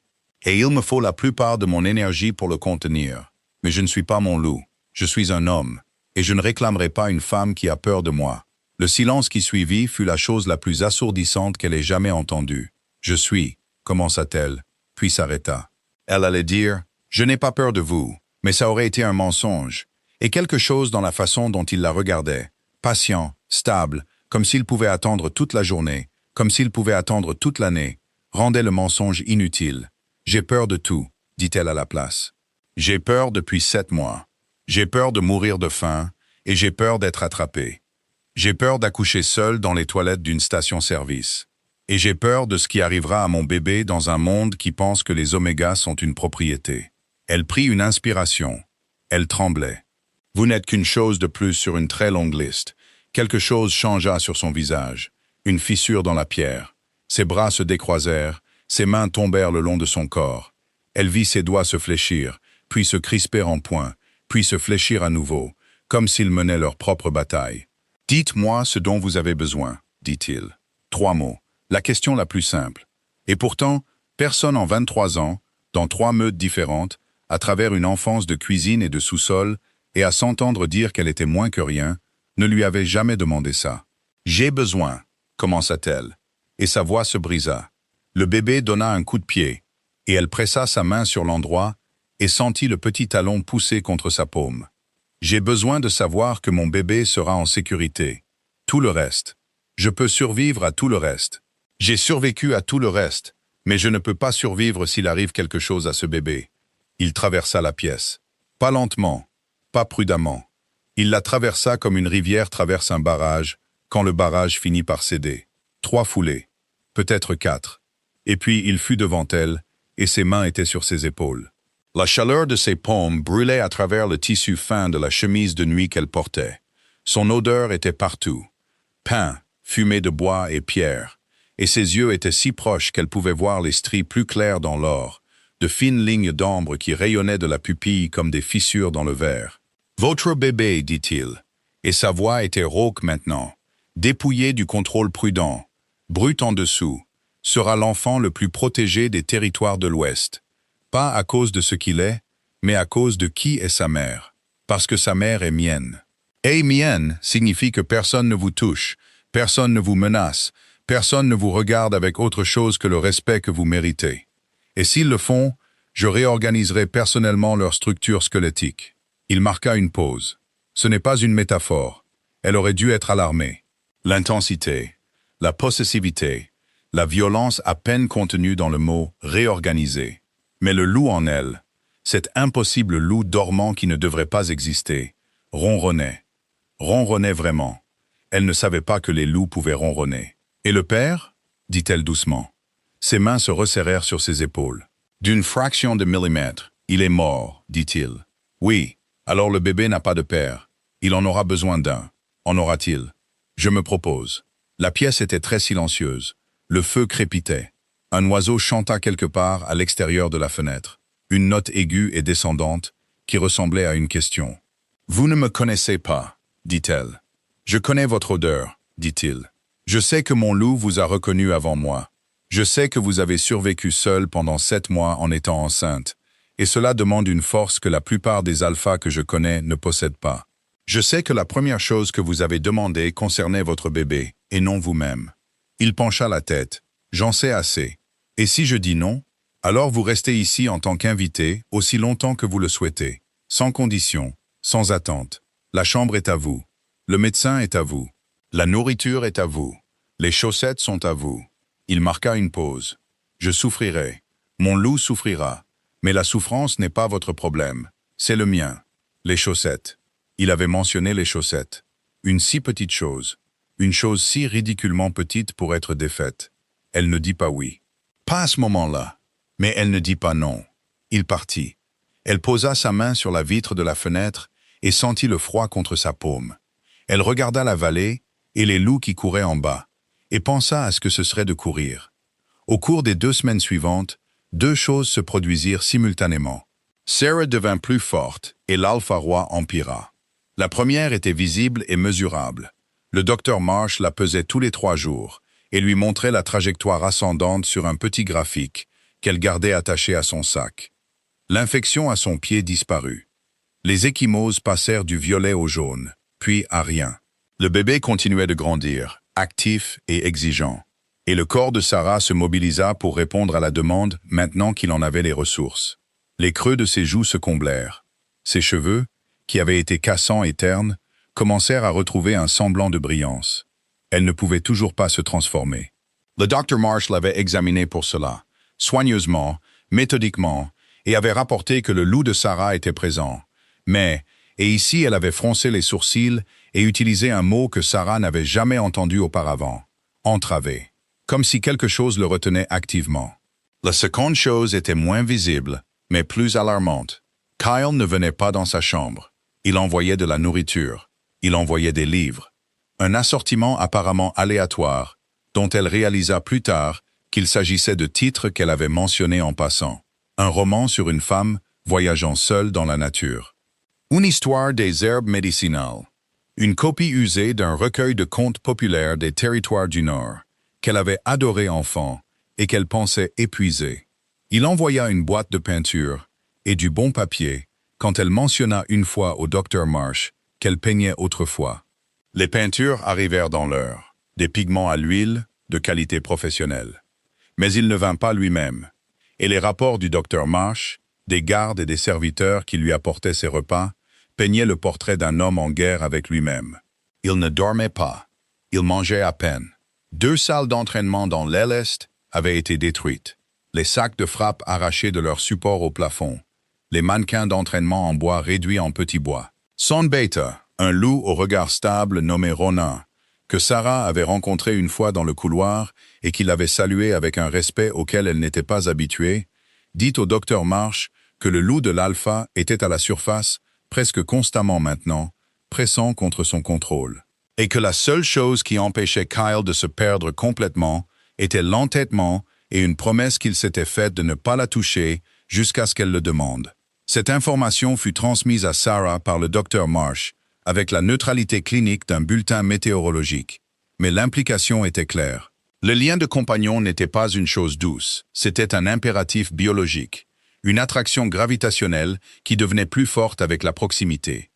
A: Et il me faut la plupart de mon énergie pour le contenir. Mais je ne suis pas mon loup, je suis un homme, et je ne réclamerai pas une femme qui a peur de moi. Le silence qui suivit fut la chose la plus assourdissante qu'elle ait jamais entendue. « Je suis », commença-t-elle, puis s'arrêta. Elle allait dire « Je n'ai pas peur de vous », mais ça aurait été un mensonge, et quelque chose dans la façon dont il la regardait, patient, stable, comme s'il pouvait attendre toute la journée, comme s'il pouvait attendre toute l'année, rendait le mensonge inutile. « J'ai peur de tout, » dit-elle à la place. « J'ai peur depuis 7 mois. J'ai peur de mourir de faim, et j'ai peur d'être attrapée. J'ai peur d'accoucher seule dans les toilettes d'une station-service. Et j'ai peur de ce qui arrivera à mon bébé dans un monde qui pense que les Omégas sont une propriété. » Elle prit une inspiration. Elle tremblait. « Vous n'êtes qu'une chose de plus sur une très longue liste. » Quelque chose changea sur son visage. Une fissure dans la pierre. Ses bras se décroisèrent, ses mains tombèrent le long de son corps. Elle vit ses doigts se fléchir, puis se crisper en poing, puis se fléchir à nouveau, comme s'ils menaient leur propre bataille. « Dites-moi ce dont vous avez besoin, » dit-il. 3 mots, la question la plus simple. Et pourtant, personne en 23 ans, dans 3 meutes différentes, à travers une enfance de cuisine et de sous-sol, et à s'entendre dire qu'elle était moins que rien, ne lui avait jamais demandé ça. « J'ai besoin, » commença-t-elle, et sa voix se brisa. Le bébé donna un coup de pied, et elle pressa sa main sur l'endroit et sentit le petit talon pousser contre sa paume. « J'ai besoin de savoir que mon bébé sera en sécurité. Tout le reste. Je peux survivre à tout le reste. J'ai survécu à tout le reste, mais je ne peux pas survivre s'il arrive quelque chose à ce bébé. » Il traversa la pièce. Pas lentement, pas prudemment. Il la traversa comme une rivière traverse un barrage, quand le barrage finit par céder. 3 foulées, peut-être 4. Et puis il fut devant elle, et ses mains étaient sur ses épaules. La chaleur de ses paumes brûlait à travers le tissu fin de la chemise de nuit qu'elle portait. Son odeur était partout. Pain, fumée de bois et pierre, et ses yeux étaient si proches qu'elle pouvait voir les stries plus claires dans l'or, de fines lignes d'ambre qui rayonnaient de la pupille comme des fissures dans le verre. « Votre bébé, dit-il, et sa voix était rauque maintenant, dépouillé du contrôle prudent, brut en dessous, sera l'enfant le plus protégé des territoires de l'Ouest. Pas à cause de ce qu'il est, mais à cause de qui est sa mère. Parce que sa mère est mienne. Ei mien signifie que personne ne vous touche, personne ne vous menace, personne ne vous regarde avec autre chose que le respect que vous méritez. Et s'ils le font, je réorganiserai personnellement leur structure squelettique. Il marqua une pause. Ce n'est pas une métaphore. Elle aurait dû être alarmée. L'intensité, la possessivité, la violence à peine contenue dans le mot « réorganiser ». Mais le loup en elle, cet impossible loup dormant qui ne devrait pas exister, ronronnait. Ronronnait vraiment. Elle ne savait pas que les loups pouvaient ronronner. « Et le père » dit-elle doucement. Ses mains se resserrèrent sur ses épaules. « D'une fraction de millimètre, il est mort, dit-il. Oui, alors le bébé n'a pas de père. Il en aura besoin d'un. En aura-t-il? Je me propose. » La pièce était très silencieuse. Le feu crépitait. Un oiseau chanta quelque part à l'extérieur de la fenêtre. Une note aiguë et descendante qui ressemblait à une question. « Vous ne me connaissez pas, dit-elle. Je connais votre odeur, dit-il. Je sais que mon loup vous a reconnu avant moi. Je sais que vous avez survécu seul pendant 7 mois en étant enceinte, et cela demande une force que la plupart des alphas que je connais ne possèdent pas. Je sais que la première chose que vous avez demandé concernait votre bébé, et non vous-même. » Il pencha la tête. « J'en sais assez. Et si je dis non, alors vous restez ici en tant qu'invité aussi longtemps que vous le souhaitez, sans condition, sans attente. La chambre est à vous. Le médecin est à vous. La nourriture est à vous. Les chaussettes sont à vous. » Il marqua une pause. « Je souffrirai. Mon loup souffrira. Mais la souffrance n'est pas votre problème. C'est le mien. Les chaussettes. » Il avait mentionné les chaussettes. Une si petite chose. Une chose si ridiculement petite pour être défaite. Elle ne dit pas oui. Pas à ce moment-là. Mais elle ne dit pas non. Il partit. Elle posa sa main sur la vitre de la fenêtre et sentit le froid contre sa paume. Elle regarda la vallée et les loups qui couraient en bas, et pensa à ce que ce serait de courir. Au cours des 2 semaines suivantes, 2 choses se produisirent simultanément. Sarah devint plus forte et l'alpha roi empira. La première était visible et mesurable. Le docteur Marsh la pesait tous les 3 jours et lui montrait la trajectoire ascendante sur un petit graphique qu'elle gardait attaché à son sac. L'infection à son pied disparut. Les ecchymoses passèrent du violet au jaune, puis à rien. Le bébé continuait de grandir, actif et exigeant. Et le corps de Sarah se mobilisa pour répondre à la demande maintenant qu'il en avait les ressources. Les creux de ses joues se comblèrent. Ses cheveux, qui avaient été cassants et ternes, commencèrent à retrouver un semblant de brillance. Elle ne pouvait toujours pas se transformer. Le Dr Marsh l'avait examinée pour cela, soigneusement, méthodiquement, et avait rapporté que le loup de Sarah était présent. Mais, et ici elle avait froncé les sourcils et utilisé un mot que Sarah n'avait jamais entendu auparavant, entravé, comme si quelque chose le retenait activement. La seconde chose était moins visible, mais plus alarmante. Kyle ne venait pas dans sa chambre. Il envoyait de la nourriture. Il envoyait des livres. Un assortiment apparemment aléatoire, dont elle réalisa plus tard qu'il s'agissait de titres qu'elle avait mentionnés en passant. Un roman sur une femme voyageant seule dans la nature. Une histoire des herbes médicinales. Une copie usée d'un recueil de contes populaires des territoires du Nord, qu'elle avait adoré enfant et qu'elle pensait épuisée. Il envoya une boîte de peinture et du bon papier quand elle mentionna une fois au Dr Marsh qu'elle peignait autrefois. Les peintures arrivèrent dans l'heure, des pigments à l'huile de qualité professionnelle. Mais il ne vint pas lui-même, et les rapports du Dr Marsh, des gardes et des serviteurs qui lui apportaient ses repas, peignaient le portrait d'un homme en guerre avec lui-même. Il ne dormait pas, il mangeait à peine. 2 salles d'entraînement dans l'aile est avaient été détruites, les sacs de frappe arrachés de leur support au plafond, les mannequins d'entraînement en bois réduits en petits bois. Son Beta, un loup au regard stable nommé Ronin, que Sarah avait rencontré une fois dans le couloir et qu'il avait salué avec un respect auquel elle n'était pas habituée, dit au Dr Marsh que le loup de l'alpha était à la surface presque constamment maintenant, pressant contre son contrôle, et que la seule chose qui empêchait Kyle de se perdre complètement était l'entêtement et une promesse qu'il s'était faite de ne pas la toucher jusqu'à ce qu'elle le demande. Cette information fut transmise à Sarah par le Dr Marsh, avec la neutralité clinique d'un bulletin météorologique. Mais l'implication était claire. Le lien de compagnon n'était pas une chose douce, c'était un impératif biologique, une attraction gravitationnelle qui devenait plus forte avec la proximité.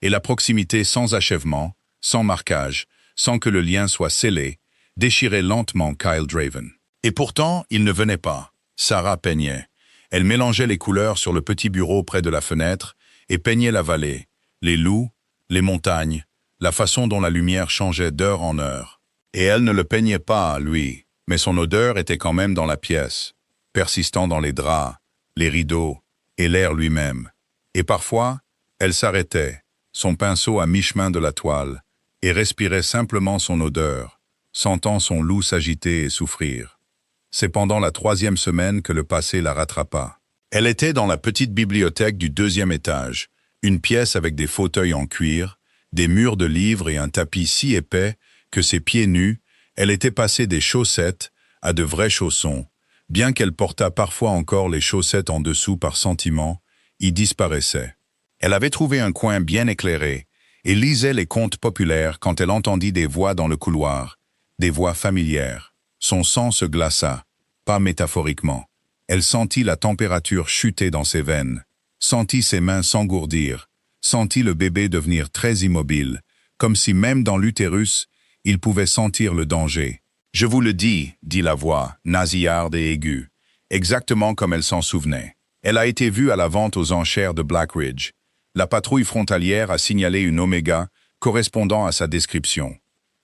A: et la proximité sans achèvement, sans marquage, sans que le lien soit scellé, déchirait lentement Kyle Draven. Et pourtant, il ne venait pas. Sarah peignait. Elle mélangeait les couleurs sur le petit bureau près de la fenêtre et peignait la vallée, les loups, les montagnes, la façon dont la lumière changeait d'heure en heure. Et elle ne le peignait pas, lui, mais son odeur était quand même dans la pièce, persistant dans les draps, les rideaux et l'air lui-même. Et parfois, elle s'arrêtait, son pinceau à mi-chemin de la toile, et respirait simplement son odeur, sentant son loup s'agiter et souffrir. C'est pendant la 3e semaine que le passé la rattrapa. Elle était dans la petite bibliothèque du 2e étage, une pièce avec des fauteuils en cuir, des murs de livres et un tapis si épais que ses pieds nus, elle était passée des chaussettes à de vrais chaussons, bien qu'elle portât parfois encore les chaussettes en dessous par sentiment, y disparaissait. Elle avait trouvé un coin bien éclairé et lisait les contes populaires quand elle entendit des voix dans le couloir, des voix familières. Son sang se glaça, pas métaphoriquement. Elle sentit la température chuter dans ses veines, sentit ses mains s'engourdir, sentit le bébé devenir très immobile, comme si même dans l'utérus, il pouvait sentir le danger. « Je vous le dis », dit la voix, nasillarde et aiguë, exactement comme elle s'en souvenait. Elle a été vue à la vente aux enchères de Black Ridge. La patrouille frontalière a signalé une Omega correspondant à sa description.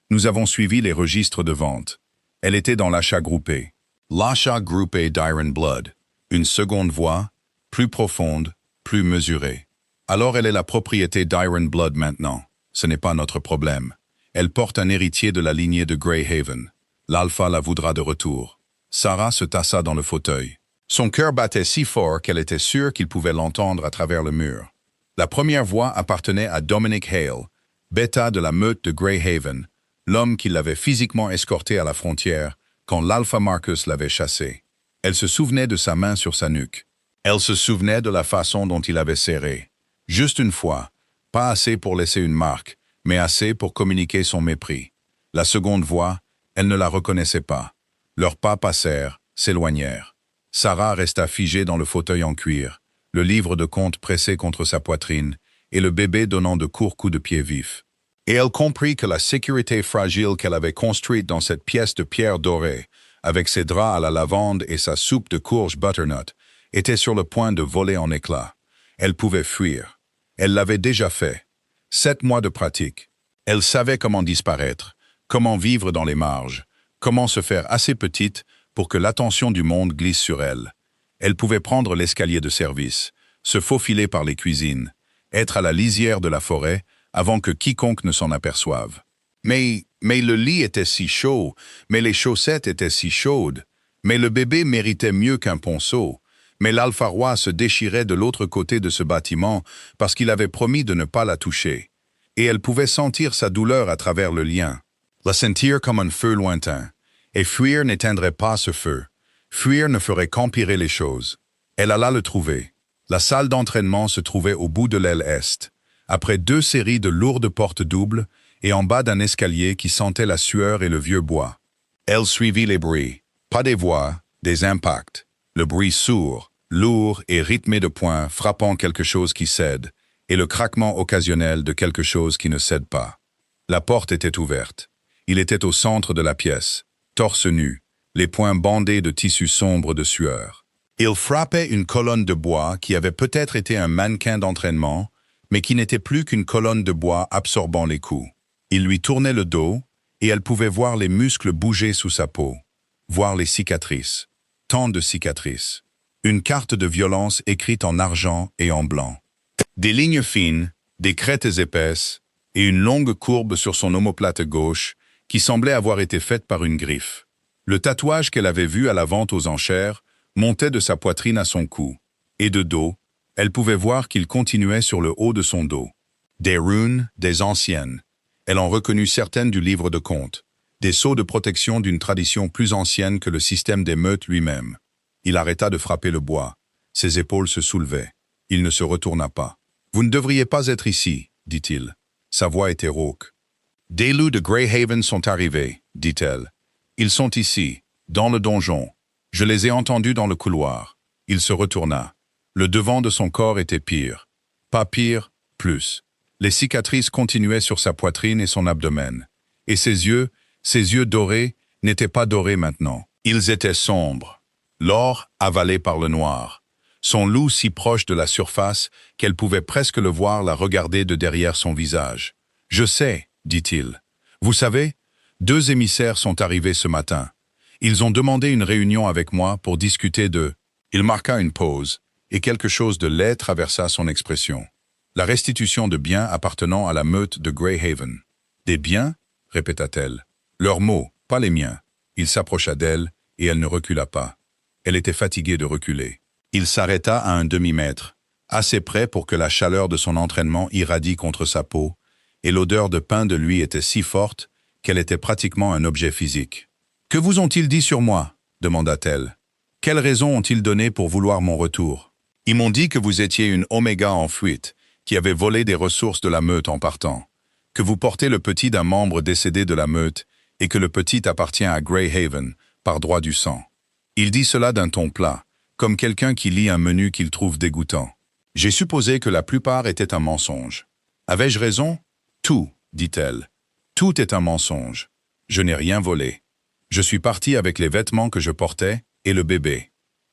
A: Nous avons suivi les registres de vente. Elle était dans l'achat groupé. L'achat groupé d'Iron Blood. Une seconde voie, plus profonde, plus mesurée. Alors elle est la propriété d'Iron Blood maintenant. Ce n'est pas notre problème. Elle porte un héritier de la lignée de Greyhaven. L'Alpha la voudra de retour. Sarah se tassa dans le fauteuil. Son cœur battait si fort qu'elle était sûre qu'il pouvait l'entendre à travers le mur. La première voix appartenait à Dominic Hale, bêta de la meute de Greyhaven, l'homme qui l'avait physiquement escorté à la frontière quand l'Alpha Marcus l'avait chassé. Elle se souvenait de sa main sur sa nuque. Elle se souvenait de la façon dont il avait serré. Juste une fois, pas assez pour laisser une marque, mais assez pour communiquer son mépris. La seconde voix, elle ne la reconnaissait pas. Leurs pas passèrent, s'éloignèrent. Sarah resta figée dans le fauteuil en cuir, le livre de contes pressé contre sa poitrine et le bébé donnant de courts coups de pied vifs. Et elle comprit que la sécurité fragile qu'elle avait construite dans cette pièce de pierre dorée, avec ses draps à la lavande et sa soupe de courge butternut, était sur le point de voler en éclats. Elle pouvait fuir. Elle l'avait déjà fait. 7 mois de pratique. Elle savait comment disparaître, comment vivre dans les marges, comment se faire assez petite pour que l'attention du monde glisse sur elle. Elle pouvait prendre l'escalier de service, se faufiler par les cuisines, être à la lisière de la forêt avant que quiconque ne s'en aperçoive. Mais le lit était si chaud, mais les chaussettes étaient si chaudes, mais le bébé méritait mieux qu'un ponceau, mais l'Alpha Roi se déchirait de l'autre côté de ce bâtiment parce qu'il avait promis de ne pas la toucher. Et elle pouvait sentir sa douleur à travers le lien, la sentir comme un feu lointain. Et fuir n'éteindrait pas ce feu. Fuir ne ferait qu'empirer les choses. Elle alla le trouver. La salle d'entraînement se trouvait au bout de l'aile est, après 2 séries de lourdes portes doubles et en bas d'un escalier qui sentait la sueur et le vieux bois. Elle suivit les bruits, pas des voix, des impacts. Le bruit sourd, lourd et rythmé de poings frappant quelque chose qui cède, et le craquement occasionnel de quelque chose qui ne cède pas. La porte était ouverte. Il était au centre de la pièce, torse nu, les poings bandés de tissu sombre de sueur. Il frappait une colonne de bois qui avait peut-être été un mannequin d'entraînement, mais qui n'était plus qu'une colonne de bois absorbant les coups. Il lui tournait le dos, et elle pouvait voir les muscles bouger sous sa peau, voir les cicatrices. Tant de cicatrices. Une carte de violence écrite en argent et en blanc. Des lignes fines, des crêtes épaisses, et une longue courbe sur son omoplate gauche qui semblait avoir été faite par une griffe. Le tatouage qu'elle avait vu à la vente aux enchères montait de sa poitrine à son cou, et de dos, elle pouvait voir qu'il continuait sur le haut de son dos. Des runes, des anciennes. Elle en reconnut certaines du livre de contes, des sceaux de protection d'une tradition plus ancienne que le système des meutes lui-même. Il arrêta de frapper le bois. Ses épaules se soulevaient. Il ne se retourna pas. « Vous ne devriez pas être ici, » dit-il. Sa voix était rauque. « Des loups de Greyhaven sont arrivés, » dit-elle. « Ils sont ici, dans le donjon. Je les ai entendus dans le couloir. » Il se retourna. Le devant de son corps était pire. Pas pire, plus. Les cicatrices continuaient sur sa poitrine et son abdomen. Et ses yeux dorés, n'étaient pas dorés maintenant. Ils étaient sombres. L'or avalé par le noir. Son loup si proche de la surface qu'elle pouvait presque le voir la regarder de derrière son visage. « Je sais, dit-il. Vous savez, 2 émissaires sont arrivés ce matin. Ils ont demandé une réunion avec moi pour discuter de... » Il marqua une pause, et quelque chose de laid traversa son expression. La restitution de biens appartenant à la meute de Greyhaven. « Des biens » répéta-t-elle. « Leurs mots, pas les miens. » Il s'approcha d'elle, et elle ne recula pas. Elle était fatiguée de reculer. Il s'arrêta à un demi-mètre, assez près pour que la chaleur de son entraînement irradie contre sa peau, et l'odeur de pain de lui était si forte qu'elle était pratiquement un objet physique. « Que vous ont-ils dit sur moi » demanda-t-elle. « Quelles raisons ont-ils donné pour vouloir mon retour ?»« Ils m'ont dit que vous étiez une Oméga en fuite, qui avait volé des ressources de la meute en partant, que vous portez le petit d'un membre décédé de la meute et que le petit appartient à Greyhaven par droit du sang. » Il dit cela d'un ton plat, comme quelqu'un qui lit un menu qu'il trouve dégoûtant. J'ai supposé que la plupart étaient un mensonge. Avais-je raison? Tout, dit-elle. Tout est un mensonge. Je n'ai rien volé. Je suis parti avec les vêtements que je portais et le bébé.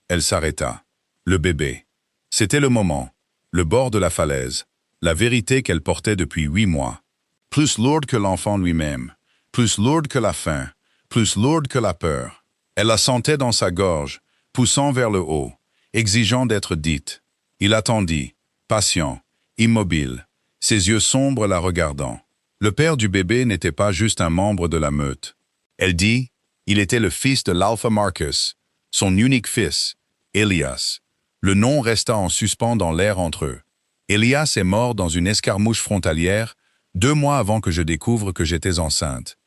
A: Elle s'arrêta. Le bébé. C'était le moment, le bord de la falaise, la vérité qu'elle portait depuis 8 mois. Plus lourde que l'enfant lui-même, plus lourde que la faim, plus lourde que la peur. Elle la sentait dans sa gorge, poussant vers le haut, exigeant d'être dite. Il attendit, patient, immobile, ses yeux sombres la regardant. Le père du bébé n'était pas juste un membre de la meute. Elle dit, il était le fils de l'Alpha Marcus, son unique fils, Elias. Le nom resta en suspens dans l'air entre eux. Elias est mort dans une escarmouche frontalière 2 mois avant que je découvre que j'étais enceinte.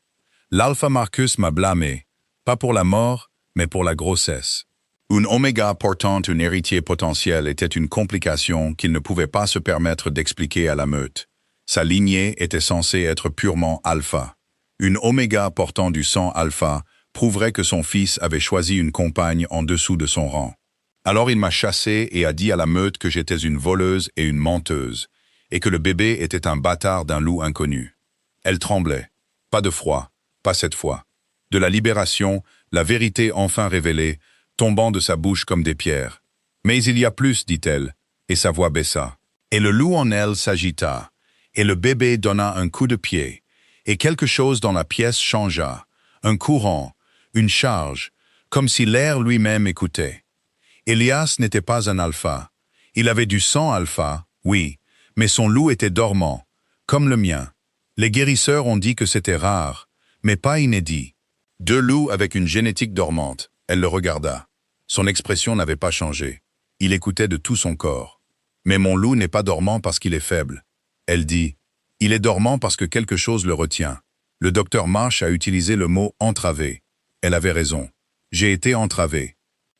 A: L'Alpha Marcus m'a blâmé, pas pour la mort, mais pour la grossesse. Une Oméga portant un héritier potentiel était une complication qu'il ne pouvait pas se permettre d'expliquer à la meute. Sa lignée était censée être purement alpha. Une Oméga portant du sang alpha prouverait que son fils avait choisi une compagne en dessous de son rang. Alors il m'a chassé et a dit à la meute que j'étais une voleuse et une menteuse, et que le bébé était un bâtard d'un loup inconnu. Elle tremblait. Pas de froid, pas cette fois. De la libération, la vérité enfin révélée, tombant de sa bouche comme des pierres. « Mais il y a plus, dit-elle, et sa voix baissa. Et le loup en elle s'agita, et le bébé donna un coup de pied, et quelque chose dans la pièce changea, un courant, une charge, comme si l'air lui-même écoutait. Elias n'était pas un alpha. Il avait du sang alpha, oui, mais son loup était dormant, comme le mien. Les guérisseurs ont dit que c'était rare, mais pas inédit. 2 loups avec une génétique dormante. Elle le regarda. Son expression n'avait pas changé. Il écoutait de tout son corps. Mais mon loup n'est pas dormant parce qu'il est faible. Elle dit, il est dormant parce que quelque chose le retient. Le docteur Marsh a utilisé le mot entravé. Elle avait raison. J'ai été entravé.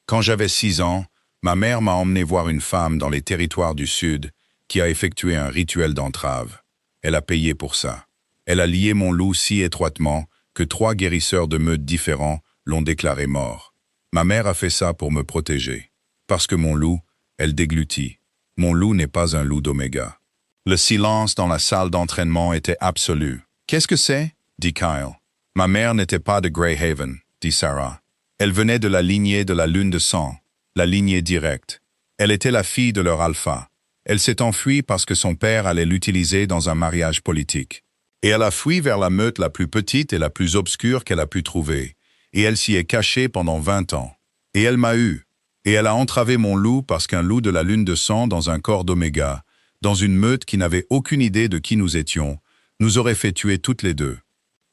A: Quand j'avais 6 ans, ma mère m'a emmené voir une femme dans les territoires du Sud qui a effectué un rituel d'entrave. Elle a payé pour ça. Elle a lié mon loup si étroitement que 3 guérisseurs de meutes différents l'ont déclaré mort. Ma mère a fait ça pour me protéger. Parce que mon loup, elle déglutit. Mon loup n'est pas un loup d'Oméga. Le silence dans la salle d'entraînement était absolu. « Qu'est-ce que c'est » dit Kyle. « Ma mère n'était pas de Greyhaven » dit Sarah. Elle venait de la lignée de la lune de sang, la lignée directe. Elle était la fille de leur alpha. Elle s'est enfuie parce que son père allait l'utiliser dans un mariage politique. Et elle a fui vers la meute la plus petite et la plus obscure qu'elle a pu trouver. Et elle s'y est cachée pendant 20 ans. Et elle m'a eu. Et elle a entravé mon loup parce qu'un loup de la lune de sang dans un corps d'Oméga, dans une meute qui n'avait aucune idée de qui nous étions, nous aurait fait tuer toutes les 2.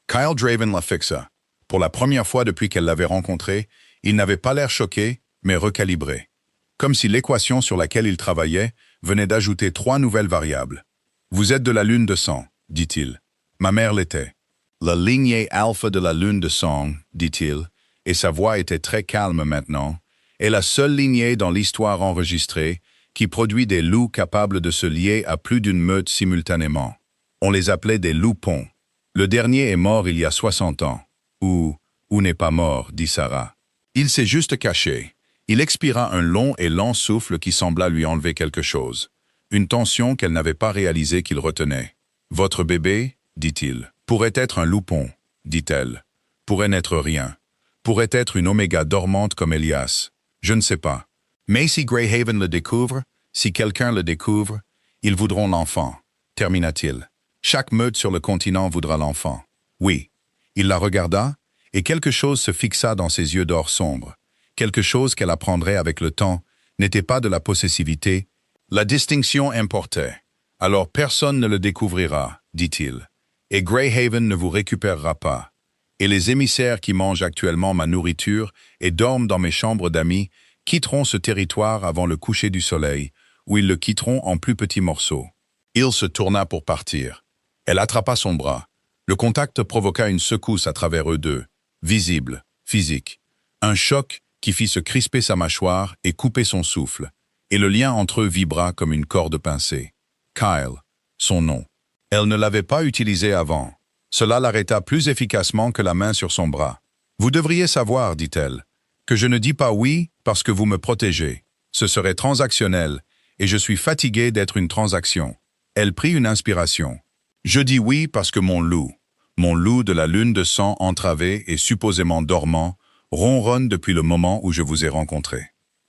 A: Kyle Draven la fixa. Pour la première fois depuis qu'elle l'avait rencontré, il n'avait pas l'air choqué, mais recalibré. Comme si l'équation sur laquelle il travaillait venait d'ajouter 3 nouvelles variables. « Vous êtes de la lune de sang, dit-il. Ma mère l'était. La lignée alpha de la lune de sang, dit-il, et sa voix était très calme maintenant, est la seule lignée dans l'histoire enregistrée qui produit des loups capables de se lier à plus d'une meute simultanément. On les appelait des loups-ponts. Le dernier est mort il y a 60 ans. Ou n'est pas mort, dit Sarah. Il s'est juste caché. Il expira un long et lent souffle qui sembla lui enlever quelque chose. Une tension qu'elle n'avait pas réalisé qu'il retenait. Votre bébé, dit-il, pourrait être un loupon, dit-elle. Pourrait n'être rien. Pourrait être une oméga dormante comme Elias. Je ne sais pas. Mais si Greyhaven le découvre, si quelqu'un le découvre, ils voudront l'enfant, termina-t-il. Chaque meute sur le continent voudra l'enfant. Oui. Il la regarda, et quelque chose se fixa dans ses yeux d'or sombre. Quelque chose qu'elle apprendrait avec le temps n'était pas de la possessivité. La distinction importait. Alors personne ne le découvrira, dit-il. Et Greyhaven ne vous récupérera pas. Et les émissaires qui mangent actuellement ma nourriture et dorment dans mes chambres d'amis quitteront ce territoire avant le coucher du soleil, où ils le quitteront en plus petits morceaux. Il se tourna pour partir. Elle attrapa son bras. Le contact provoqua une secousse à travers eux deux, visible, physique. Un choc qui fit se crisper sa mâchoire et couper son souffle. Et le lien entre eux vibra comme une corde pincée. Kyle, son nom. Elle ne l'avait pas utilisé avant. Cela l'arrêta plus efficacement que la main sur son bras. « Vous devriez savoir, dit-elle, que je ne dis pas oui parce que vous me protégez. Ce serait transactionnel, et je suis fatigué d'être une transaction. » Elle prit une inspiration. « Je dis oui parce que mon loup de la lune de sang entravé et supposément dormant, ronronne depuis le moment où je vous ai rencontré.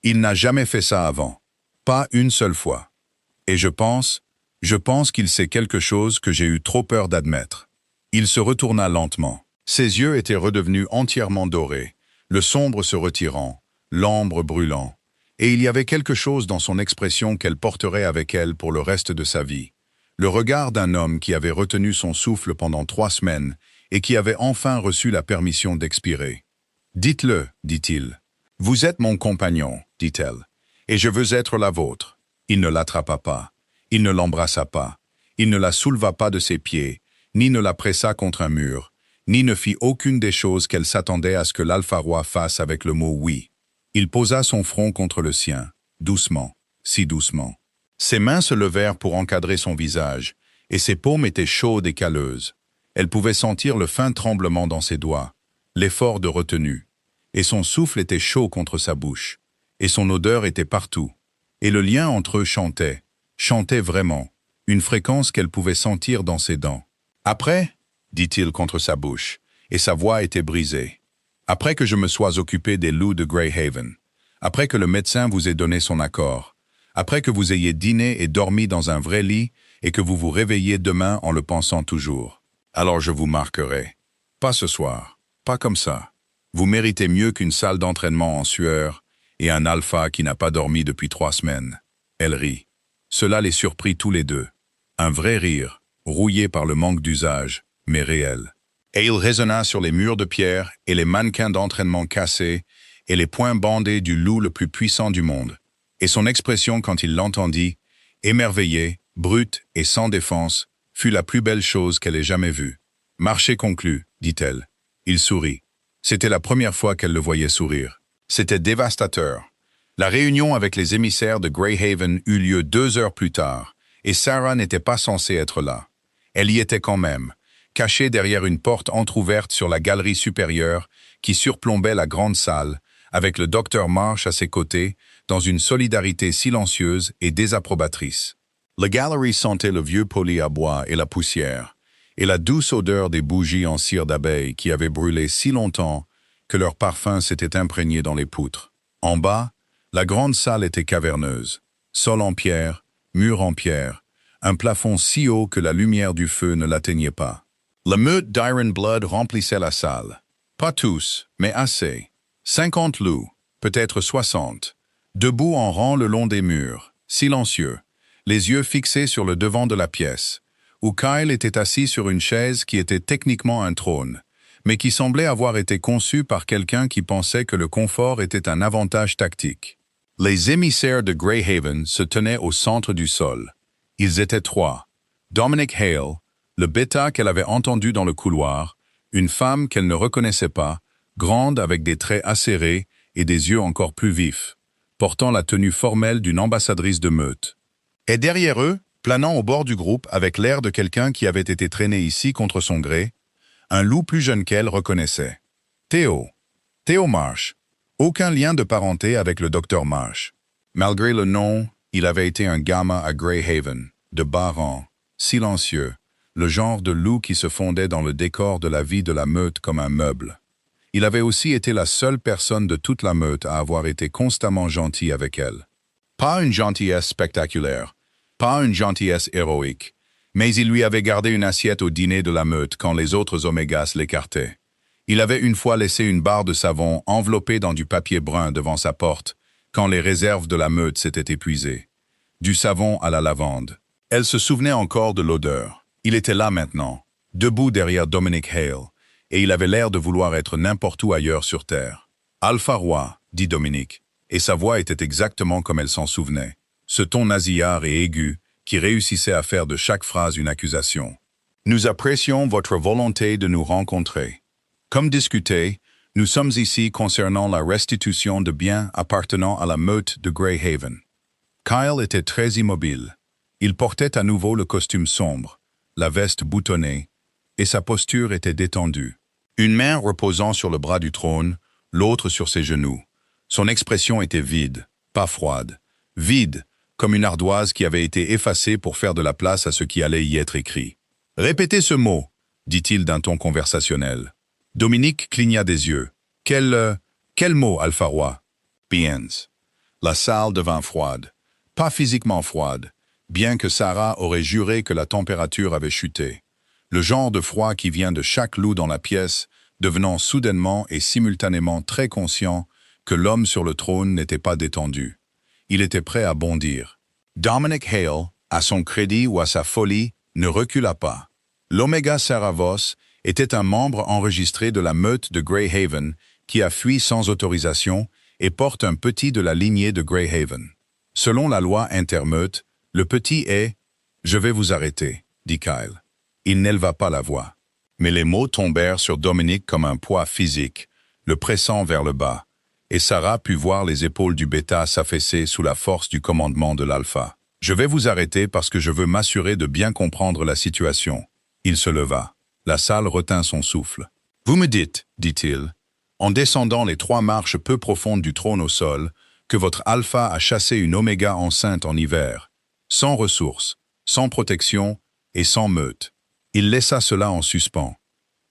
A: Il n'a jamais fait ça avant. Pas une seule fois. Et je pense qu'il sait quelque chose que j'ai eu trop peur d'admettre. » Il se retourna lentement. Ses yeux étaient redevenus entièrement dorés, le sombre se retirant, l'ambre brûlant, et il y avait quelque chose dans son expression qu'elle porterait avec elle pour le reste de sa vie. Le regard d'un homme qui avait retenu son souffle pendant 3 semaines et qui avait enfin reçu la permission d'expirer. « Dites-le, dit-il. Vous êtes mon compagnon, dit-elle, et je veux être la vôtre. » Il ne l'attrapa pas, il ne l'embrassa pas, il ne la souleva pas de ses pieds, ni ne la pressa contre un mur, ni ne fit aucune des choses qu'elle s'attendait à ce que l'Alpha-Roi fasse avec le mot « oui ». Il posa son front contre le sien, doucement, si doucement. Ses mains se levèrent pour encadrer son visage, et ses paumes étaient chaudes et calleuses. Elle pouvait sentir le fin tremblement dans ses doigts, l'effort de retenue, et son souffle était chaud contre sa bouche, et son odeur était partout. Et le lien entre eux chantait vraiment, une fréquence qu'elle pouvait sentir dans ses dents. « Après, dit-il contre sa bouche, et sa voix était brisée, après que je me sois occupé des loups de Greyhaven, après que le médecin vous ait donné son accord, après que vous ayez dîné et dormi dans un vrai lit et que vous vous réveillez demain en le pensant toujours. Alors je vous marquerai. Pas ce soir, pas comme ça. Vous méritez mieux qu'une salle d'entraînement en sueur et un alpha qui n'a pas dormi depuis 3 semaines. » Elle rit. Cela les surprit tous les deux. Un vrai rire, rouillé par le manque d'usage, mais réel. Et il résonna sur les murs de pierre et les mannequins d'entraînement cassés et les poings bandés du loup le plus puissant du monde. Et son expression quand il l'entendit, émerveillée, brute et sans défense, fut la plus belle chose qu'elle ait jamais vue. « Marché conclu, dit-elle. » Il sourit. C'était la première fois qu'elle le voyait sourire. C'était dévastateur. La réunion avec les émissaires de Greyhaven eut lieu 2 heures plus tard, et Sarah n'était pas censée être là. Elle y était quand même, cachée derrière une porte entr'ouverte sur la galerie supérieure qui surplombait la grande salle, avec le docteur Marsh à ses côtés, dans une solidarité silencieuse et désapprobatrice. La galerie sentait le vieux poli à bois et la poussière, et la douce odeur des bougies en cire d'abeille qui avaient brûlé si longtemps que leur parfum s'était imprégné dans les poutres. En bas, la grande salle était caverneuse, sol en pierre, mur en pierre, un plafond si haut que la lumière du feu ne l'atteignait pas. La meute d'Iron Blood remplissait la salle. Pas tous, mais assez. 50 loups, peut-être 60, debout en rang le long des murs, silencieux, les yeux fixés sur le devant de la pièce, où Kyle était assis sur une chaise qui était techniquement un trône, mais qui semblait avoir été conçue par quelqu'un qui pensait que le confort était un avantage tactique. Les émissaires de Greyhaven se tenaient au centre du sol. Ils étaient 3. Dominic Hale, le bêta qu'elle avait entendu dans le couloir, une femme qu'elle ne reconnaissait pas, grande avec des traits acérés et des yeux encore plus vifs, portant la tenue formelle d'une ambassadrice de meute. Et derrière eux, planant au bord du groupe avec l'air de quelqu'un qui avait été traîné ici contre son gré, un loup plus jeune qu'elle reconnaissait. Theo Marsh. Aucun lien de parenté avec le docteur Marsh. Malgré le nom, il avait été un gamma à Greyhaven, de bas rang, silencieux, le genre de loup qui se fondait dans le décor de la vie de la meute comme un meuble. Il avait aussi été la seule personne de toute la meute à avoir été constamment gentil avec elle. Pas une gentillesse spectaculaire, pas une gentillesse héroïque, mais il lui avait gardé une assiette au dîner de la meute quand les autres Omégas l'écartaient. Il avait une fois laissé une barre de savon enveloppée dans du papier brun devant sa porte, quand les réserves de la meute s'étaient épuisées. Du savon à la lavande. Elle se souvenait encore de l'odeur. Il était là maintenant, debout derrière Dominic Hale, et il avait l'air de vouloir être n'importe où ailleurs sur Terre. « Alpha Roi », dit Dominic, et sa voix était exactement comme elle s'en souvenait. Ce ton nasillard et aigu qui réussissait à faire de chaque phrase une accusation. « Nous apprécions votre volonté de nous rencontrer. Comme discuté, nous sommes ici concernant la restitution de biens appartenant à la meute de Greyhaven. » Kyle était très immobile. Il portait à nouveau le costume sombre, la veste boutonnée, et sa posture était détendue. Une main reposant sur le bras du trône, l'autre sur ses genoux. Son expression était vide, pas froide. Vide, comme une ardoise qui avait été effacée pour faire de la place à ce qui allait y être écrit. « Répétez ce mot », dit-il d'un ton conversationnel. Dominic cligna des yeux. « Quel mot, Alpha Roi ?»« Biens. » La salle devint froide. Pas physiquement froide, bien que Sarah aurait juré que la température avait chuté. Le genre de froid qui vient de chaque loup dans la pièce, devenant soudainement et simultanément très conscient que l'homme sur le trône n'était pas détendu. Il était prêt à bondir. Dominic Hale, à son crédit ou à sa folie, ne recula pas. L'Oméga Saravos était un membre enregistré de la meute de Greyhaven qui a fui sans autorisation et porte un petit de la lignée de Greyhaven. Selon la loi intermeute, le petit est « Je vais vous arrêter », dit Kyle. Il n'éleva pas la voix. Mais les mots tombèrent sur Dominic comme un poids physique, le pressant vers le bas, et Sarah put voir les épaules du bêta s'affaisser sous la force du commandement de l'alpha. « Je vais vous arrêter parce que je veux m'assurer de bien comprendre la situation. » Il se leva. La salle retint son souffle. « Vous me dites, dit-il, en descendant les 3 marches peu profondes du trône au sol, que votre alpha a chassé une oméga enceinte en hiver, sans ressources, sans protection et sans meute. Il laissa cela en suspens.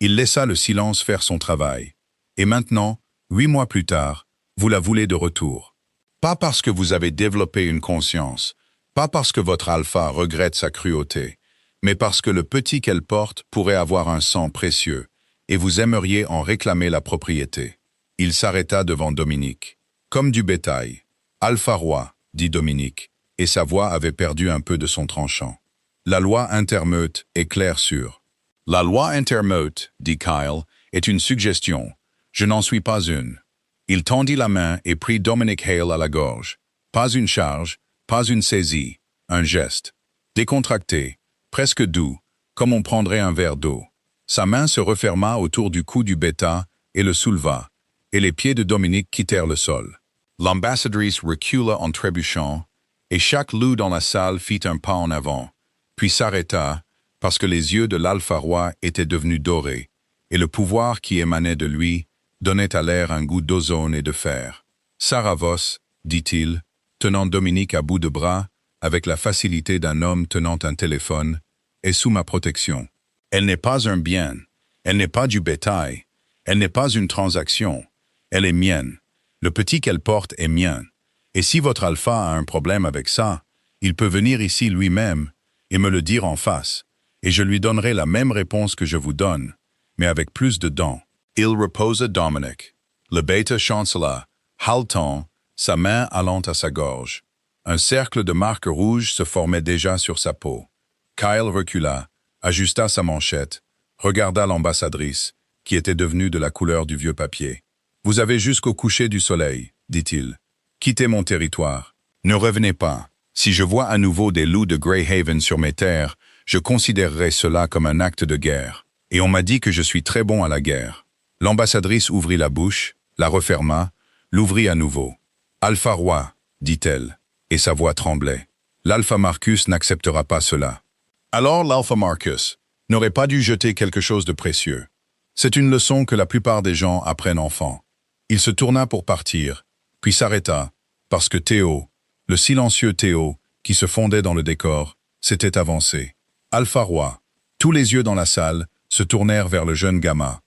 A: Il laissa le silence faire son travail. Et maintenant, 8 mois plus tard, vous la voulez de retour. Pas parce que vous avez développé une conscience, pas parce que votre alpha regrette sa cruauté, mais parce que le petit qu'elle porte pourrait avoir un sang précieux, et vous aimeriez en réclamer la propriété. » Il s'arrêta devant Dominic. Comme du bétail. « Alpha Roi, » dit Dominic, et sa voix avait perdu un peu de son tranchant. La loi intermeute est claire sur. La loi intermeute, dit Kyle, est une suggestion. Je n'en suis pas une. Il tendit la main et prit Dominic Hale à la gorge. Pas une charge, pas une saisie, un geste. Décontracté, presque doux, comme on prendrait un verre d'eau. Sa main se referma autour du cou du bêta et le souleva, et les pieds de Dominic quittèrent le sol. L'ambassadrice recula en trébuchant, et chaque loup dans la salle fit un pas en avant, puis s'arrêta, parce que les yeux de l'Alpha Roi étaient devenus dorés, et le pouvoir qui émanait de lui donnait à l'air un goût d'ozone et de fer. « Saravos, dit-il, tenant Dominic à bout de bras, avec la facilité d'un homme tenant un téléphone, est sous ma protection. Elle n'est pas un bien, elle n'est pas du bétail, elle n'est pas une transaction, elle est mienne. Le petit qu'elle porte est mien. Et si votre alpha a un problème avec ça, il peut venir ici lui-même et me le dire en face, et je lui donnerai la même réponse que je vous donne, mais avec plus de dents. » Il reposa Dominic. Le bêta chancela, haletant, sa main allant à sa gorge. Un cercle de marques rouges se formait déjà sur sa peau. Kyle recula, ajusta sa manchette, regarda l'ambassadrice, qui était devenue de la couleur du vieux papier. « Vous avez jusqu'au coucher du soleil, dit-il. Quittez mon territoire. Ne revenez pas. Si je vois à nouveau des loups de Greyhaven sur mes terres, je considérerai cela comme un acte de guerre. Et on m'a dit que je suis très bon à la guerre. » L'ambassadrice ouvrit la bouche, la referma, l'ouvrit à nouveau. « Alpha Roi, dit-elle, et sa voix tremblait. L'Alpha Marcus n'acceptera pas cela. » Alors l'Alpha Marcus n'aurait pas dû jeter quelque chose de précieux. C'est une leçon que la plupart des gens apprennent enfant. Il se tourna pour partir, puis s'arrêta, parce que Théo, le silencieux Théo, qui se fondait dans le décor, s'était avancé. « Alpha Roi, Tous les yeux dans la salle se tournèrent vers le jeune gamin.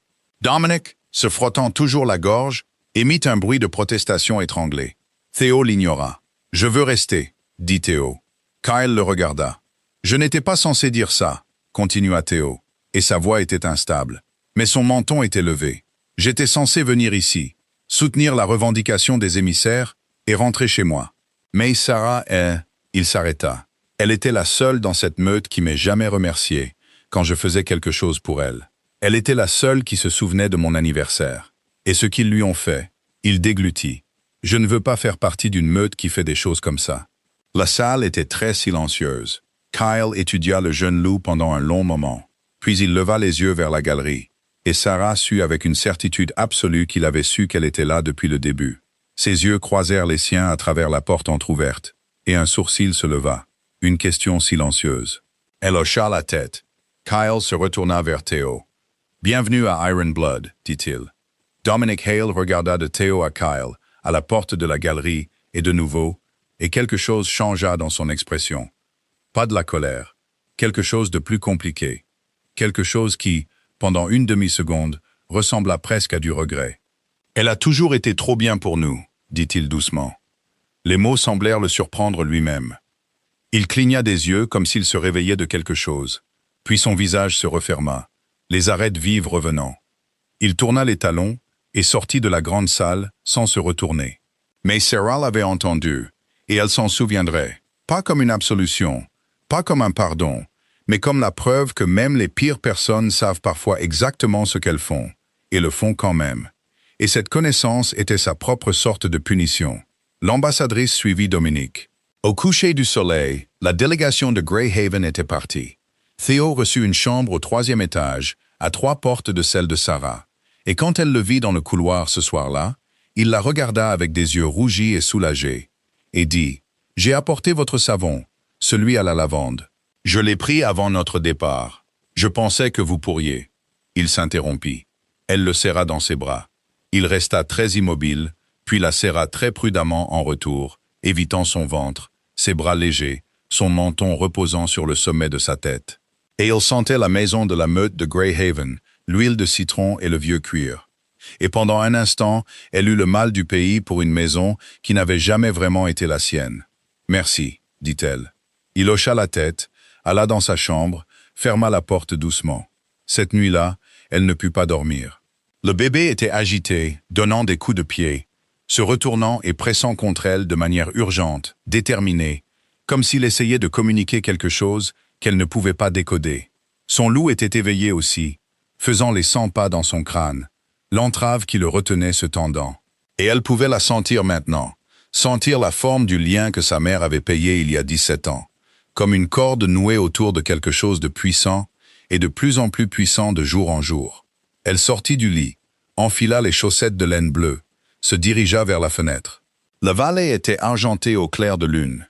A: Dominic, se frottant toujours la gorge, émit un bruit de protestation étranglé. Théo l'ignora. « Je veux rester », dit Théo. Kyle le regarda. « Je n'étais pas censé dire ça », continua Théo, et sa voix était instable. Mais son menton était levé. « J'étais censé venir ici, soutenir la revendication des émissaires et rentrer chez moi. Mais Sarah est... » Il s'arrêta. Elle était la seule dans cette meute qui m'ait jamais remercié quand je faisais quelque chose pour elle. Elle était la seule qui se souvenait de mon anniversaire. Et ce qu'ils lui ont fait, il déglutit. Je ne veux pas faire partie d'une meute qui fait des choses comme ça. La salle était très silencieuse. Kyle étudia le jeune loup pendant un long moment. Puis il leva les yeux vers la galerie. Et Sarah sut avec une certitude absolue qu'il avait su qu'elle était là depuis le début. Ses yeux croisèrent les siens à travers la porte entr'ouverte. Et un sourcil se leva. Une question silencieuse. Elle hocha la tête. Kyle se retourna vers Théo. « Bienvenue à Iron Blood, dit-il. » Dominic Hale regarda de Théo à Kyle, à la porte de la galerie, et de nouveau, et quelque chose changea dans son expression. Pas de la colère, quelque chose de plus compliqué, quelque chose qui, pendant une demi-seconde, ressembla presque à du regret. « Elle a toujours été trop bien pour nous, » dit-il doucement. Les mots semblèrent le surprendre lui-même. Il cligna des yeux comme s'il se réveillait de quelque chose, puis son visage se referma, les arêtes vives revenant. Il tourna les talons et sortit de la grande salle sans se retourner. Mais Sarah l'avait entendu, et elle s'en souviendrait, pas comme une absolution, pas comme un pardon, mais comme la preuve que même les pires personnes savent parfois exactement ce qu'elles font, et le font quand même. Et cette connaissance était sa propre sorte de punition. L'ambassadrice suivit Dominique. Au coucher du soleil, la délégation de Greyhaven était partie. Théo reçut une chambre au 3e étage, à 3 portes de celle de Sarah. Et quand elle le vit dans le couloir ce soir-là, il la regarda avec des yeux rougis et soulagés, et dit « J'ai apporté votre savon, celui à la lavande. Je l'ai pris avant notre départ. Je pensais que vous pourriez. » Il s'interrompit. Elle le serra dans ses bras. Il resta très immobile, puis la serra très prudemment en retour, évitant son ventre, ses bras légers, son menton reposant sur le sommet de sa tête. Et il sentait la maison de la meute de Greyhaven, l'huile de citron et le vieux cuir. Et pendant un instant, elle eut le mal du pays pour une maison qui n'avait jamais vraiment été la sienne. « Merci », dit-elle. Il hocha la tête, alla dans sa chambre, ferma la porte doucement. Cette nuit-là, elle ne put pas dormir. Le bébé était agité, donnant des coups de pied, se retournant et pressant contre elle de manière urgente, déterminée, comme s'il essayait de communiquer quelque chose qu'elle ne pouvait pas décoder. Son loup était éveillé aussi, faisant les 100 pas dans son crâne, l'entrave qui le retenait se tendant. Et elle pouvait la sentir maintenant, sentir la forme du lien que sa mère avait payé il y a 17 ans, comme une corde nouée autour de quelque chose de puissant et de plus en plus puissant de jour en jour. Elle sortit du lit, enfila les chaussettes de laine bleue, se dirigea vers la fenêtre. La vallée était argentée au clair de lune.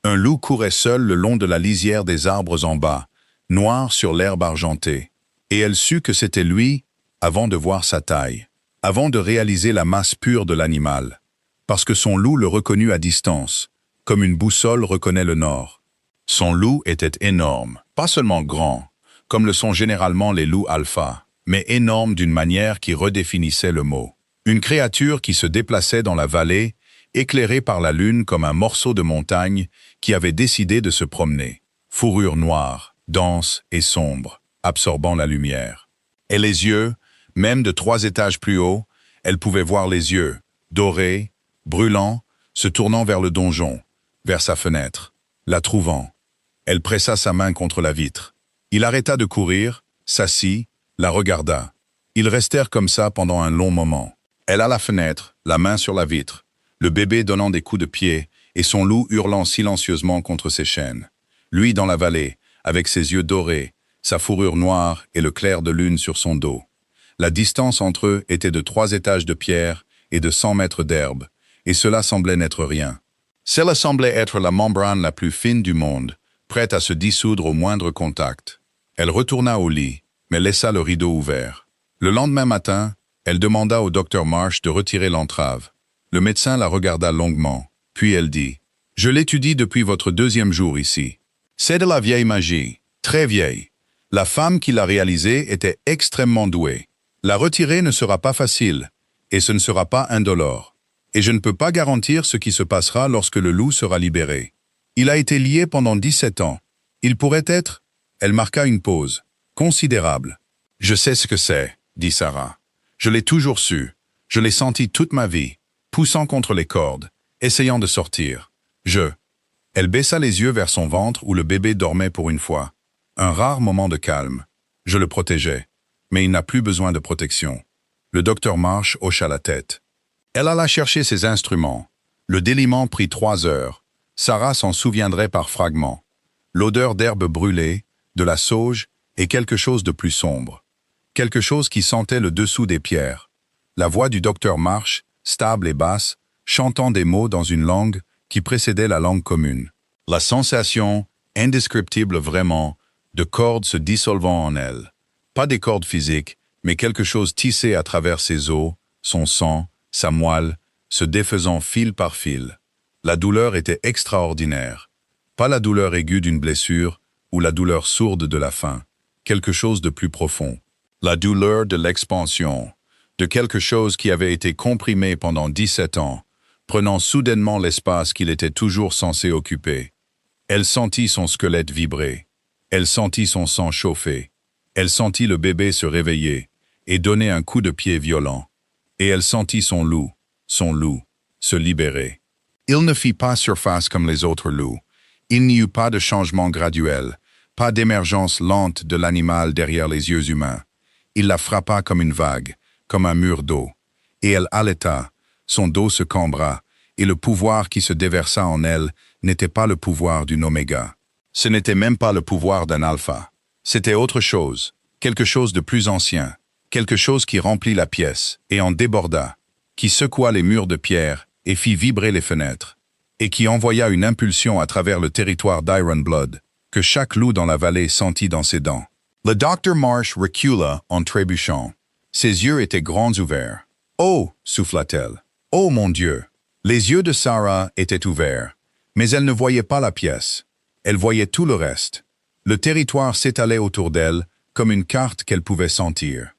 A: Un loup courait seul le long de la lisière des arbres en bas, noir sur l'herbe argentée, et elle sut que c'était lui avant de voir sa taille, avant de réaliser la masse pure de l'animal, parce que son loup le reconnut à distance, comme une boussole reconnaît le nord. Son loup était énorme, pas seulement grand, comme le sont généralement les loups alpha, mais énorme d'une manière qui redéfinissait le mot. Une créature qui se déplaçait dans la vallée, éclairée par la lune comme un morceau de montagne qui avait décidé de se promener. Fourrure noire, dense et sombre, absorbant la lumière. Et les yeux, même de 3 étages plus haut, elle pouvait voir les yeux, dorés, brûlants, se tournant vers le donjon, vers sa fenêtre, la trouvant. Elle pressa sa main contre la vitre. Il arrêta de courir, s'assit, la regarda. Ils restèrent comme ça pendant un long moment. Elle à la fenêtre, la main sur la vitre, le bébé donnant des coups de pied et son loup hurlant silencieusement contre ses chaînes. Lui dans la vallée, avec ses yeux dorés, sa fourrure noire et le clair de lune sur son dos. La distance entre eux était de 3 étages de pierre et de 100 mètres d'herbe, et cela semblait n'être rien. Cela semblait être la membrane la plus fine du monde, prête à se dissoudre au moindre contact. Elle retourna au lit, mais laissa le rideau ouvert. Le lendemain matin, elle demanda au docteur Marsh de retirer l'entrave. Le médecin la regarda longuement, puis elle dit « Je l'étudie depuis votre 2e jour ici. C'est de la vieille magie, très vieille. La femme qui l'a réalisé était extrêmement douée. La retirer ne sera pas facile, et ce ne sera pas indolore. Et je ne peux pas garantir ce qui se passera lorsque le loup sera libéré. Il a été lié pendant 17 ans. Il pourrait être... Elle marqua une pause. Considérable. Je sais ce que c'est, dit Sarah. Je l'ai toujours su. Je l'ai senti toute ma vie, poussant contre les cordes, essayant de sortir. Elle baissa les yeux vers son ventre où le bébé dormait pour une fois. Un rare moment de calme. Je le protégeais. Mais il n'a plus besoin de protection. Le docteur Marsh hocha la tête. Elle alla chercher ses instruments. Le déliement prit 3 heures. Sarah s'en souviendrait par fragments. L'odeur d'herbe brûlée, de la sauge et quelque chose de plus sombre. Quelque chose qui sentait le dessous des pierres. La voix du docteur Marsh, stable et basse, chantant des mots dans une langue qui précédait la langue commune. La sensation, indescriptible vraiment, de cordes se dissolvant en elle. Pas des cordes physiques, mais quelque chose tissé à travers ses os, son sang, sa moelle, se défaisant fil par fil. La douleur était extraordinaire. Pas la douleur aiguë d'une blessure ou la douleur sourde de la faim. Quelque chose de plus profond. La douleur de l'expansion, de quelque chose qui avait été comprimé pendant 17 ans, prenant soudainement l'espace qu'il était toujours censé occuper. Elle sentit son squelette vibrer. Elle sentit son sang chauffer. Elle sentit le bébé se réveiller et donner un coup de pied violent. Et elle sentit son loup, se libérer. Il ne fit pas surface comme les autres loups. Il n'y eut pas de changement graduel, pas d'émergence lente de l'animal derrière les yeux humains. Il la frappa comme une vague, comme un mur d'eau. Et elle allaita, son dos se cambra, et le pouvoir qui se déversa en elle n'était pas le pouvoir d'une oméga. Ce n'était même pas le pouvoir d'un alpha. C'était autre chose, quelque chose de plus ancien, quelque chose qui remplit la pièce, et en déborda, qui secoua les murs de pierre et fit vibrer les fenêtres, et qui envoya une impulsion à travers le territoire d'Iron Blood, que chaque loup dans la vallée sentit dans ses dents. Le Dr. Marsh recula en trébuchant. Ses yeux étaient grands ouverts. « Oh !» souffla-t-elle. « Oh mon Dieu !» Les yeux de Sarah étaient ouverts, mais elle ne voyait pas la pièce. Elle voyait tout le reste. Le territoire s'étalait autour d'elle comme une carte qu'elle pouvait sentir.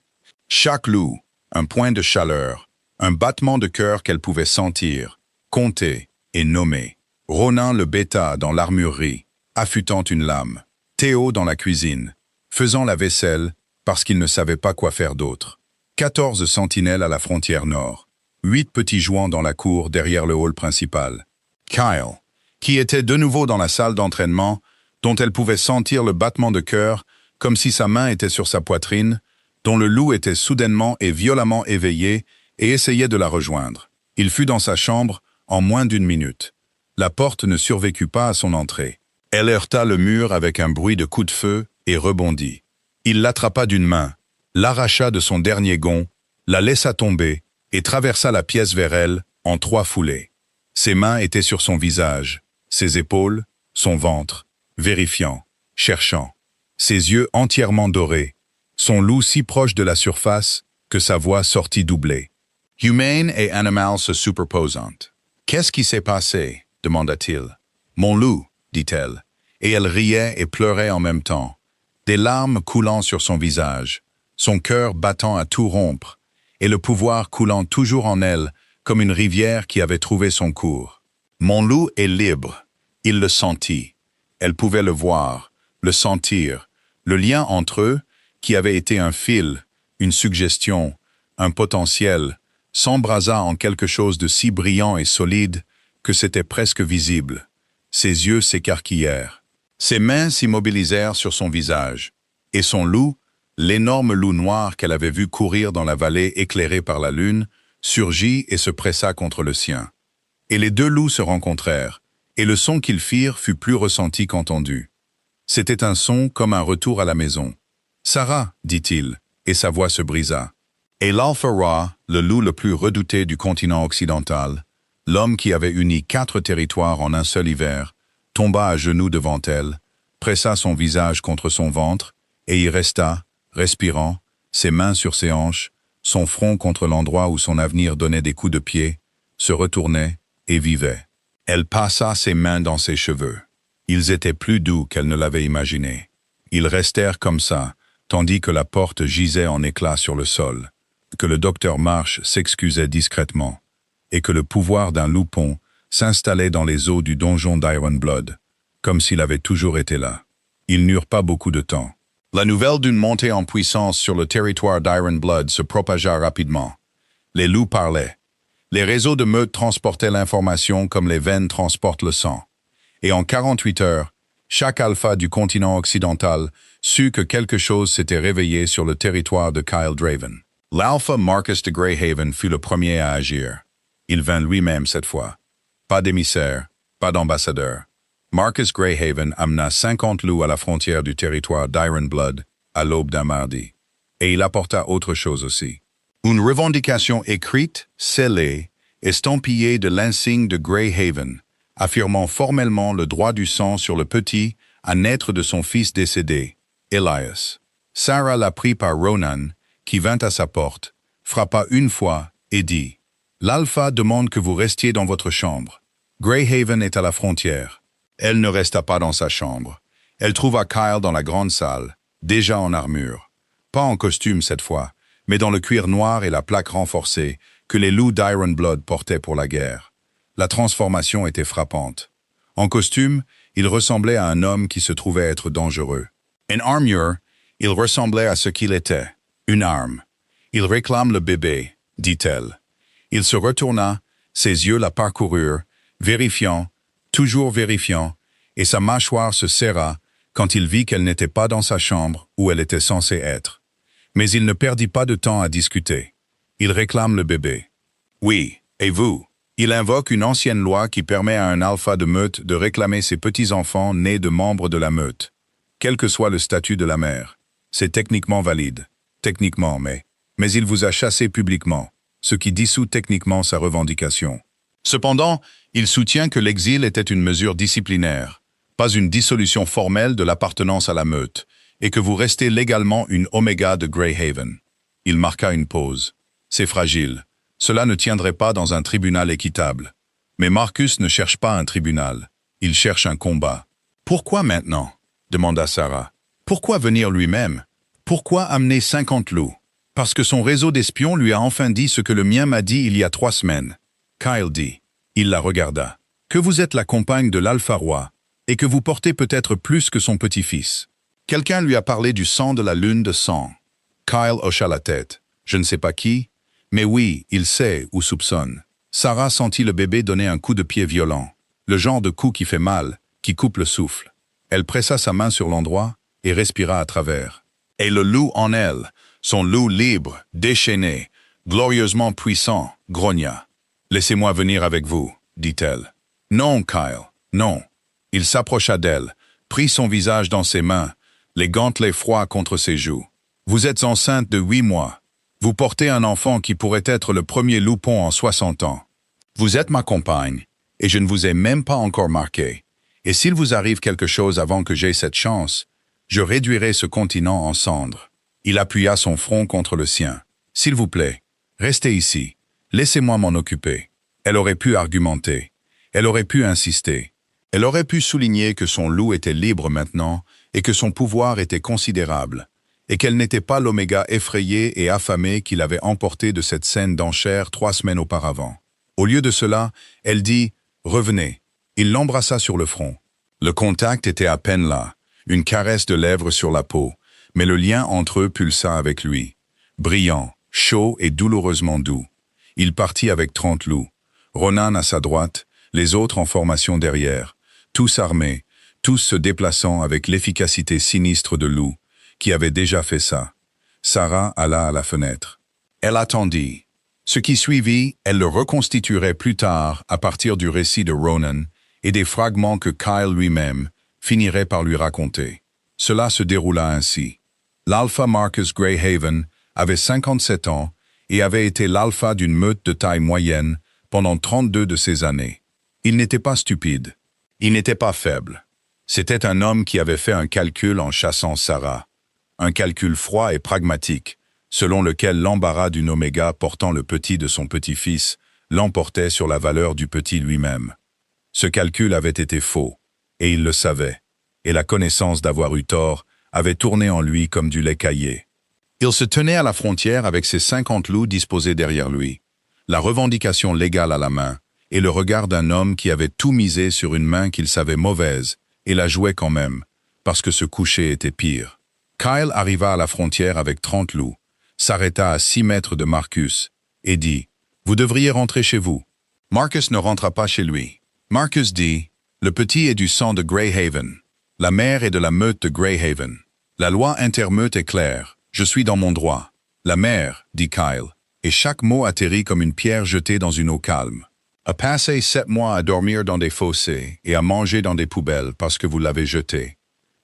A: Chaque loup, un point de chaleur, un battement de cœur qu'elle pouvait sentir, compter et nommer. Ronan le bêta dans l'armurerie, affûtant une lame. Théo dans la cuisine, faisant la vaisselle parce qu'il ne savait pas quoi faire d'autre. 14 sentinelles à la frontière nord. 8 petits jouants dans la cour derrière le hall principal. Kyle, qui était de nouveau dans la salle d'entraînement, dont elle pouvait sentir le battement de cœur, comme si sa main était sur sa poitrine, dont le loup était soudainement et violemment éveillé et essayait de la rejoindre. Il fut dans sa chambre en moins d'1 minute. La porte ne survécut pas à son entrée. Elle heurta le mur avec un bruit de coup de feu et rebondit. Il l'attrapa d'une main, l'arracha de son dernier gond, la laissa tomber et traversa la pièce vers elle en 3 foulées. Ses mains étaient sur son visage, ses épaules, son ventre, vérifiant, cherchant. Ses yeux entièrement dorés, son loup si proche de la surface que sa voix sortit doublée. Humaine et animal se superposant. « Qu'est-ce qui s'est passé ?» demanda-t-il. « Mon loup » dit-elle, et elle riait et pleurait en même temps, des larmes coulant sur son visage, son cœur battant à tout rompre, et le pouvoir coulant toujours en elle comme une rivière qui avait trouvé son cours. Mon loup est libre, il le sentit. Elle pouvait le voir, le sentir, le lien entre eux, qui avait été un fil, une suggestion, un potentiel, s'embrasa en quelque chose de si brillant et solide que c'était presque visible. Ses yeux s'écarquillèrent. Ses mains s'immobilisèrent sur son visage, et son loup, l'énorme loup noir qu'elle avait vu courir dans la vallée éclairée par la lune, surgit et se pressa contre le sien. Et les 2 loups se rencontrèrent, et le son qu'ils firent fut plus ressenti qu'entendu. C'était un son comme un retour à la maison. « Sarah » dit-il, et sa voix se brisa. Et l'Alpha Ra, le loup le plus redouté du continent occidental, l'homme qui avait uni 4 territoires en un seul hiver, tomba à genoux devant elle, pressa son visage contre son ventre, et y resta, respirant, ses mains sur ses hanches, son front contre l'endroit où son avenir donnait des coups de pied, se retournait et vivait. Elle passa ses mains dans ses cheveux. Ils étaient plus doux qu'elle ne l'avait imaginé. Ils restèrent comme ça, tandis que la porte gisait en éclats sur le sol, que le docteur Marsh s'excusait discrètement, et que le pouvoir d'un loupon s'installait dans les eaux du donjon d'Ironblood, comme s'il avait toujours été là. Ils n'eurent pas beaucoup de temps. La nouvelle d'une montée en puissance sur le territoire d'Ironblood se propagea rapidement. Les loups parlaient. Les réseaux de meutes transportaient l'information comme les veines transportent le sang. Et en 48 heures, chaque alpha du continent occidental sut que quelque chose s'était réveillé sur le territoire de Kyle Draven. L'alpha Marcus de Greyhaven fut le premier à agir. Il vint lui-même cette fois. Pas d'émissaire, pas d'ambassadeur. Marcus Greyhaven amena 50 loups à la frontière du territoire d'Ironblood à l'aube d'un mardi. Et il apporta autre chose aussi. Une revendication écrite, scellée, estampillée de l'insigne de Greyhaven, affirmant formellement le droit du sang sur le petit à naître de son fils décédé, Elias. Sarah la prit par Ronan, qui vint à sa porte, frappa une fois et dit « L'alpha demande que vous restiez dans votre chambre. Greyhaven est à la frontière. » Elle ne resta pas dans sa chambre. Elle trouva Kyle dans la grande salle, déjà en armure. Pas en costume cette fois, mais dans le cuir noir et la plaque renforcée que les loups d'Ironblood portaient pour la guerre. La transformation était frappante. En costume, il ressemblait à un homme qui se trouvait être dangereux. En armure, il ressemblait à ce qu'il était, une arme. « Il réclame le bébé », dit-elle. Il se retourna, ses yeux la parcoururent, vérifiant, toujours vérifiant, et sa mâchoire se serra quand il vit qu'elle n'était pas dans sa chambre où elle était censée être. Mais il ne perdit pas de temps à discuter. Il réclame le bébé. Oui, et vous? Il invoque une ancienne loi qui permet à un alpha de meute de réclamer ses petits-enfants nés de membres de la meute, quel que soit le statut de la mère. C'est techniquement valide. Techniquement, mais il vous a chassé publiquement, ce qui dissout techniquement sa revendication. Cependant, il soutient que l'exil était une mesure disciplinaire, pas une dissolution formelle de l'appartenance à la meute, et que vous restez légalement une oméga de Greyhaven. Il marqua une pause. C'est fragile. Cela ne tiendrait pas dans un tribunal équitable. Mais Marcus ne cherche pas un tribunal. Il cherche un combat. Pourquoi maintenant? Demanda Sarah. Pourquoi venir lui-même? Pourquoi amener 50 loups? Parce que son réseau d'espions lui a enfin dit ce que le mien m'a dit il y a 3 semaines. Kyle dit. Il la regarda. Que vous êtes la compagne de l'Alpha-Roi, et que vous portez peut-être plus que son petit-fils. Quelqu'un lui a parlé du sang de la lune de sang. Kyle hocha la tête. Je ne sais pas qui, mais oui, il sait ou soupçonne. Sarah sentit le bébé donner un coup de pied violent, le genre de coup qui fait mal, qui coupe le souffle. Elle pressa sa main sur l'endroit et respira à travers. Et le loup en elle, son loup libre, déchaîné, glorieusement puissant, grogna. « Laissez-moi venir avec vous, dit-elle. »« Non, Kyle, non. » Il s'approcha d'elle, prit son visage dans ses mains, les gantelets froids contre ses joues. « Vous êtes enceinte de 8 mois. Vous portez un enfant qui pourrait être le premier loupon en 60 ans. Vous êtes ma compagne, et je ne vous ai même pas encore marqué. Et s'il vous arrive quelque chose avant que j'aie cette chance, je réduirai ce continent en cendres. » Il appuya son front contre le sien. « S'il vous plaît, restez ici. Laissez-moi m'en occuper. » Elle aurait pu argumenter. Elle aurait pu insister. Elle aurait pu souligner que son loup était libre maintenant et que son pouvoir était considérable, et qu'elle n'était pas l'oméga effrayé et affamé qui l'avait emporté de cette scène d'enchère 3 semaines auparavant. Au lieu de cela, elle dit « Revenez ». Il l'embrassa sur le front. Le contact était à peine là, une caresse de lèvres sur la peau, mais le lien entre eux pulsa avec lui. Brillant, chaud et douloureusement doux. Il partit avec 30 loups. Ronan à sa droite, les autres en formation derrière, tous armés, tous se déplaçant avec l'efficacité sinistre de loups, qui avait déjà fait ça. Sarah alla à la fenêtre. Elle attendit. Ce qui suivit, elle le reconstituerait plus tard à partir du récit de Ronan et des fragments que Kyle lui-même finirait par lui raconter. Cela se déroula ainsi. L'Alpha Marcus Greyhaven avait 57 ans et avait été l'alpha d'une meute de taille moyenne pendant 32 de ces années. Il n'était pas stupide. Il n'était pas faible. C'était un homme qui avait fait un calcul en chassant Sarah. Un calcul froid et pragmatique, selon lequel l'embarras d'une oméga portant le petit de son petit-fils l'emportait sur la valeur du petit lui-même. Ce calcul avait été faux, et il le savait, et la connaissance d'avoir eu tort avait tourné en lui comme du lait caillé. Il se tenait à la frontière avec ses 50 loups disposés derrière lui, la revendication légale à la main, et le regard d'un homme qui avait tout misé sur une main qu'il savait mauvaise, et la jouait quand même, parce que ce coucher était pire. Kyle arriva à la frontière avec 30 loups, s'arrêta à 6 mètres de Marcus, et dit « Vous devriez rentrer chez vous. » Marcus ne rentra pas chez lui. Marcus dit « Le petit est du sang de Greyhaven. La mère est de la meute de Greyhaven. La loi intermeute est claire. Je suis dans mon droit. La mère, dit Kyle, et chaque mot atterrit comme une pierre jetée dans une eau calme. A passé 7 mois à dormir dans des fossés et à manger dans des poubelles parce que vous l'avez jeté.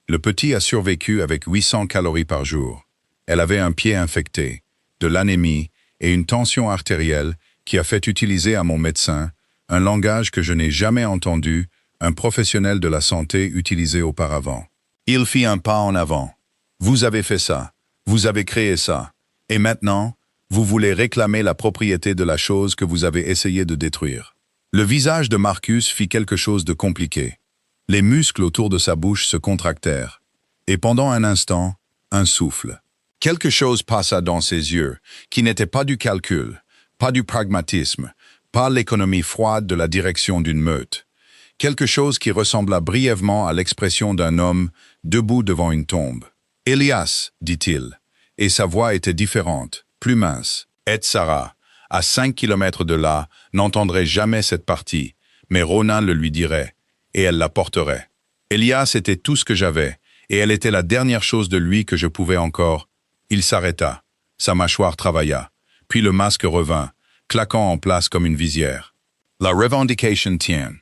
A: Le petit a survécu avec 800 calories par jour. Elle avait un pied infecté, de l'anémie et une tension artérielle qui a fait utiliser à mon médecin un langage que je n'ai jamais entendu un professionnel de la santé utiliser auparavant. Il fit un pas en avant. Vous avez fait ça. Vous avez créé ça. Et maintenant, vous voulez réclamer la propriété de la chose que vous avez essayé de détruire. Le visage de Marcus fit quelque chose de compliqué. Les muscles autour de sa bouche se contractèrent. Et pendant un instant, un souffle. Quelque chose passa dans ses yeux, qui n'était pas du calcul, pas du pragmatisme, pas l'économie froide de la direction d'une meute. Quelque chose qui ressembla brièvement à l'expression d'un homme debout devant une tombe. « Elias », dit-il, et sa voix était différente, plus mince. Et Sarah, à 5 kilomètres de là, n'entendrait jamais cette partie, mais Ronan le lui dirait, et elle la porterait. Elias était tout ce que j'avais, et elle était la dernière chose de lui que je pouvais encore. Il s'arrêta, sa mâchoire travailla, puis le masque revint, claquant en place comme une visière. La revendication tient.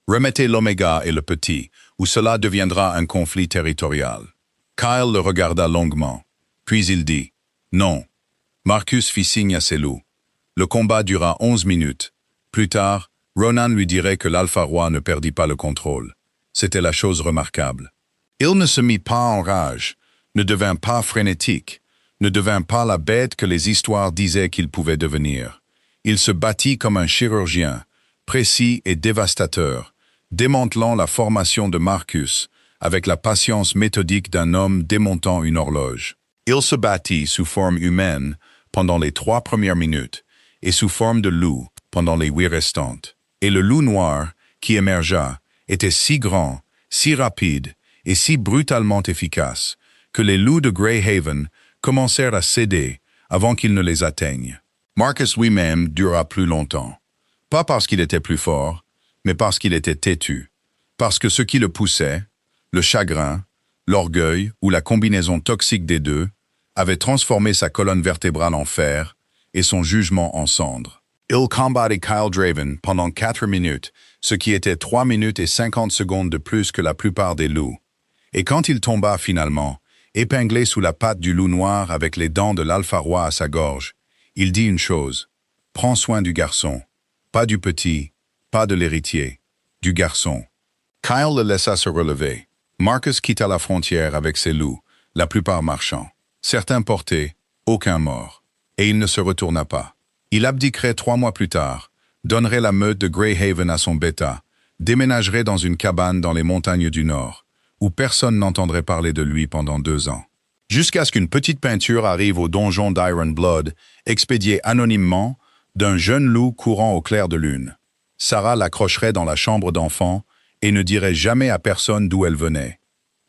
A: Remettez l'oméga et le petit, ou cela deviendra un conflit territorial. Kyle le regarda longuement, puis il dit « Non ». Marcus fit signe à ses loups. Le combat dura 11 minutes. Plus tard, Ronan lui dirait que l'Alpha Roi ne perdit pas le contrôle. C'était la chose remarquable. Il ne se mit pas en rage, ne devint pas frénétique, ne devint pas la bête que les histoires disaient qu'il pouvait devenir. Il se battit comme un chirurgien, précis et dévastateur, démantelant la formation de Marcus, avec la patience méthodique d'un homme démontant une horloge. Il se battit sous forme humaine pendant les 3 premières minutes et sous forme de loup pendant les 8 restantes. Et le loup noir, qui émergea, était si grand, si rapide et si brutalement efficace que les loups de Greyhaven commencèrent à céder avant qu'ils ne les atteignent. Marcus lui-même dura plus longtemps. Pas parce qu'il était plus fort, mais parce qu'il était têtu. Parce que ce qui le poussait, le chagrin, l'orgueil ou la combinaison toxique des deux, avait transformé sa colonne vertébrale en fer et son jugement en cendre. Il combattit Kyle Draven pendant 4 minutes, ce qui était 3 minutes et 50 secondes de plus que la plupart des loups. Et quand il tomba finalement, épinglé sous la patte du loup noir avec les dents de l'Alpha Roi à sa gorge, il dit une chose: « Prends soin du garçon, pas du petit, pas de l'héritier, du garçon. » Kyle le laissa se relever. Marcus quitta la frontière avec ses loups, la plupart marchant. Certains portés, aucun mort. Et il ne se retourna pas. Il abdiquerait 3 mois plus tard, donnerait la meute de Greyhaven à son bêta, déménagerait dans une cabane dans les montagnes du Nord, où personne n'entendrait parler de lui pendant 2 ans. Jusqu'à ce qu'une petite peinture arrive au donjon d'Iron Blood, expédiée anonymement d'un jeune loup courant au clair de lune. Sarah l'accrocherait dans la chambre d'enfant et ne dirait jamais à personne d'où elle venait.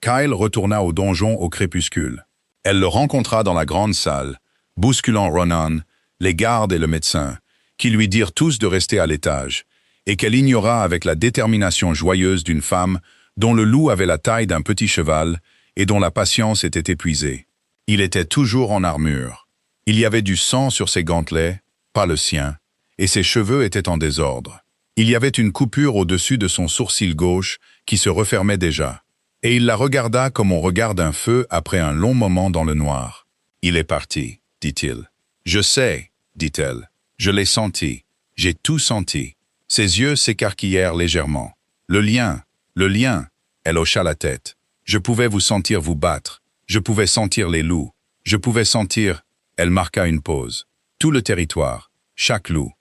A: Kyle retourna au donjon au crépuscule. Elle le rencontra dans la grande salle, bousculant Ronan, les gardes et le médecin, qui lui dirent tous de rester à l'étage, et qu'elle ignora avec la détermination joyeuse d'une femme dont le loup avait la taille d'un petit cheval et dont la patience était épuisée. Il était toujours en armure. Il y avait du sang sur ses gantelets, pas le sien, et ses cheveux étaient en désordre. Il y avait une coupure au-dessus de son sourcil gauche qui se refermait déjà, et il la regarda comme on regarde un feu après un long moment dans le noir. « Il est parti », dit-il. « Je sais », dit-elle. « Je l'ai senti. J'ai tout senti. » Ses yeux s'écarquillèrent légèrement. « Le lien, le lien !» Elle hocha la tête. « Je pouvais vous sentir vous battre. Je pouvais sentir les loups. Je pouvais sentir... » Elle marqua une pause. « Tout le territoire. Chaque loup.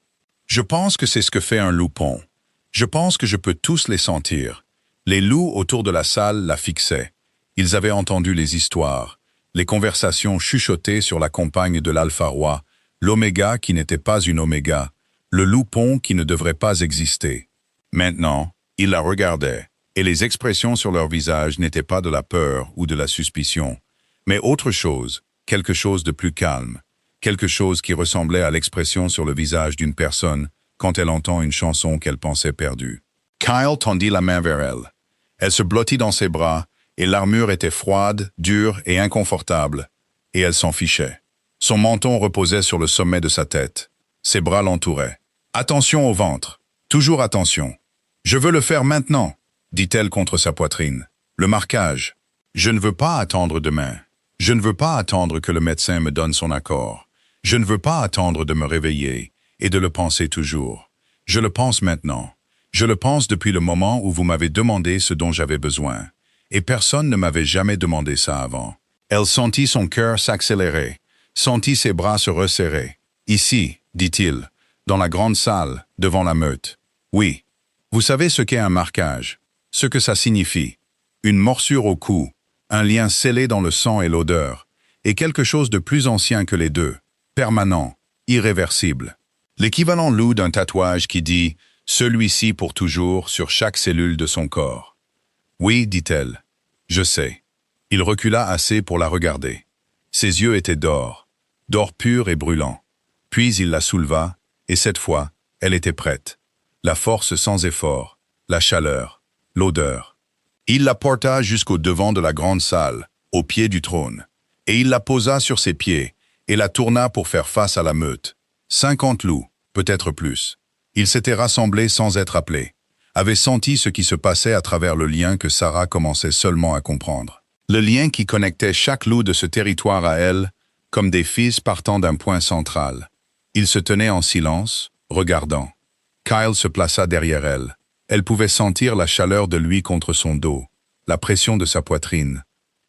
A: Je pense que c'est ce que fait un loup-pont. Je pense que je peux tous les sentir. » Les loups autour de la salle la fixaient. Ils avaient entendu les histoires, les conversations chuchotées sur la compagne de l'Alpha Roi, l'Oméga qui n'était pas une Oméga, le Loupon qui ne devrait pas exister. Maintenant, ils la regardaient, et les expressions sur leur visage n'étaient pas de la peur ou de la suspicion, mais autre chose, quelque chose de plus calme, quelque chose qui ressemblait à l'expression sur le visage d'une personne quand elle entend une chanson qu'elle pensait perdue. Kyle tendit la main vers elle. Elle se blottit dans ses bras, et l'armure était froide, dure et inconfortable, et elle s'en fichait. Son menton reposait sur le sommet de sa tête. Ses bras l'entouraient. « Attention au ventre. Toujours attention. Je veux le faire maintenant, » dit-elle contre sa poitrine. « Le marquage. Je ne veux pas attendre demain. Je ne veux pas attendre que le médecin me donne son accord. Je ne veux pas attendre de me réveiller et de le penser toujours. Je le pense maintenant. Je le pense depuis le moment où vous m'avez demandé ce dont j'avais besoin. Et personne ne m'avait jamais demandé ça avant. » Elle sentit son cœur s'accélérer, sentit ses bras se resserrer. « Ici, dit-il, dans la grande salle, devant la meute. Oui, vous savez ce qu'est un marquage, ce que ça signifie. Une morsure au cou, un lien scellé dans le sang et l'odeur, et quelque chose de plus ancien que les deux, permanent, irréversible. L'équivalent loup d'un tatouage qui dit « celui-ci pour toujours » sur chaque cellule de son corps. « Oui, dit-elle, je sais. » Il recula assez pour la regarder. Ses yeux étaient d'or pur et brûlant. Puis il la souleva, et cette fois, elle était prête. La force sans effort, la chaleur, l'odeur. Il la porta jusqu'au devant de la grande salle, au pied du trône, et il la posa sur ses pieds, et la tourna pour faire face à la meute. 50 loups, peut-être plus. Ils s'étaient rassemblés sans être appelés, avaient senti ce qui se passait à travers le lien que Sarah commençait seulement à comprendre. Le lien qui connectait chaque loup de ce territoire à elle, comme des fils partant d'un point central. Ils se tenaient en silence, regardant. Kyle se plaça derrière elle. Elle pouvait sentir la chaleur de lui contre son dos, la pression de sa poitrine,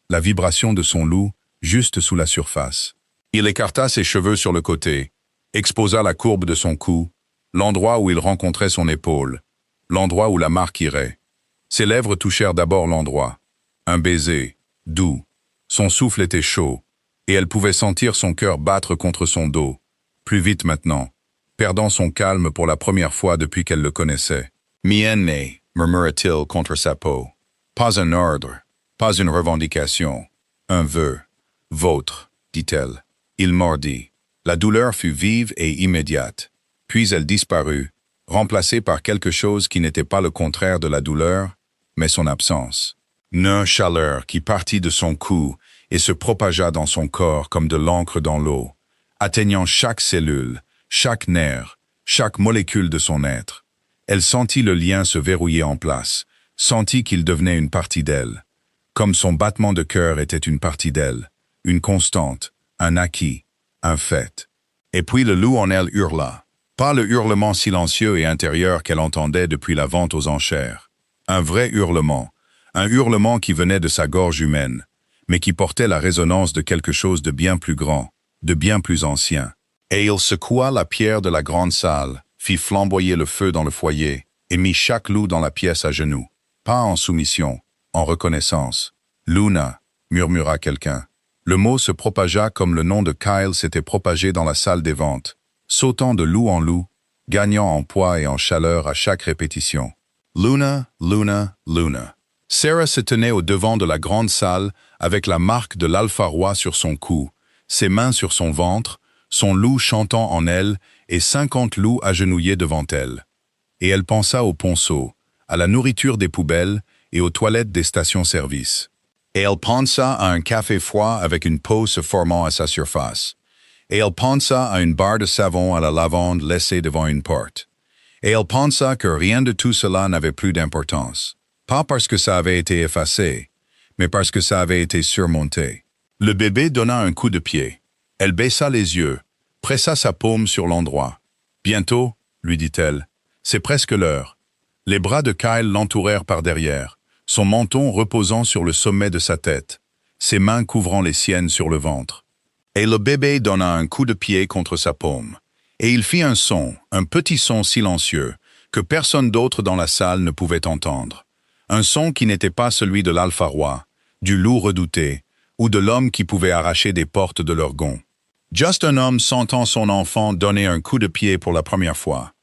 A: la vibration de son loup juste sous la surface. Il écarta ses cheveux sur le côté, exposa la courbe de son cou, l'endroit où il rencontrait son épaule, l'endroit où la marque irait. Ses lèvres touchèrent d'abord l'endroit. Un baiser, doux. Son souffle était chaud, et elle pouvait sentir son cœur battre contre son dos, plus vite maintenant, perdant son calme pour la première fois depuis qu'elle le connaissait. « Mienne, murmura-t-il contre sa peau. Pas un ordre, pas une revendication, un vœu. Vôtre, dit-elle. Il mordit. La douleur fut vive et immédiate. Puis elle disparut, remplacée par quelque chose qui n'était pas le contraire de la douleur, mais son absence. Une chaleur qui partit de son cou et se propagea dans son corps comme de l'encre dans l'eau, atteignant chaque cellule, chaque nerf, chaque molécule de son être. Elle sentit le lien se verrouiller en place, sentit qu'il devenait une partie d'elle, comme son battement de cœur était une partie d'elle, une constante, un acquis, un fait. Et puis le loup en elle hurla, pas le hurlement silencieux et intérieur qu'elle entendait depuis la vente aux enchères. Un vrai hurlement, un hurlement qui venait de sa gorge humaine, mais qui portait la résonance de quelque chose de bien plus grand, de bien plus ancien. Et il secoua la pierre de la grande salle, fit flamboyer le feu dans le foyer, et mit chaque loup dans la pièce à genoux. Pas en soumission, en reconnaissance. « Luna » murmura quelqu'un. Le mot se propagea comme le nom de Kyle s'était propagé dans la salle des ventes, sautant de loup en loup, gagnant en poids et en chaleur à chaque répétition. Luna, Luna, Luna. Sarah se tenait au devant de la grande salle avec la marque de l'Alpha Roi sur son cou, ses mains sur son ventre, son loup chantant en elle et 50 loups agenouillés devant elle. Et elle pensa au ponceau, à la nourriture des poubelles et aux toilettes des stations-service. Et elle pensa à un café froid avec une peau se formant à sa surface. Et elle pensa à une barre de savon à la lavande laissée devant une porte. Et elle pensa que rien de tout cela n'avait plus d'importance. Pas parce que ça avait été effacé, mais parce que ça avait été surmonté. Le bébé donna un coup de pied. Elle baissa les yeux, pressa sa paume sur l'endroit. « Bientôt, » lui dit-elle, « c'est presque l'heure. » Les bras de Kyle l'entourèrent par derrière, son menton reposant sur le sommet de sa tête, ses mains couvrant les siennes sur le ventre. Et le bébé donna un coup de pied contre sa paume. Et il fit un son, un petit son silencieux, que personne d'autre dans la salle ne pouvait entendre. Un son qui n'était pas celui de l'Alpha Roi, du loup redouté, ou de l'homme qui pouvait arracher des portes de leur gonds. Juste un homme sentant son enfant donner un coup de pied pour la première fois.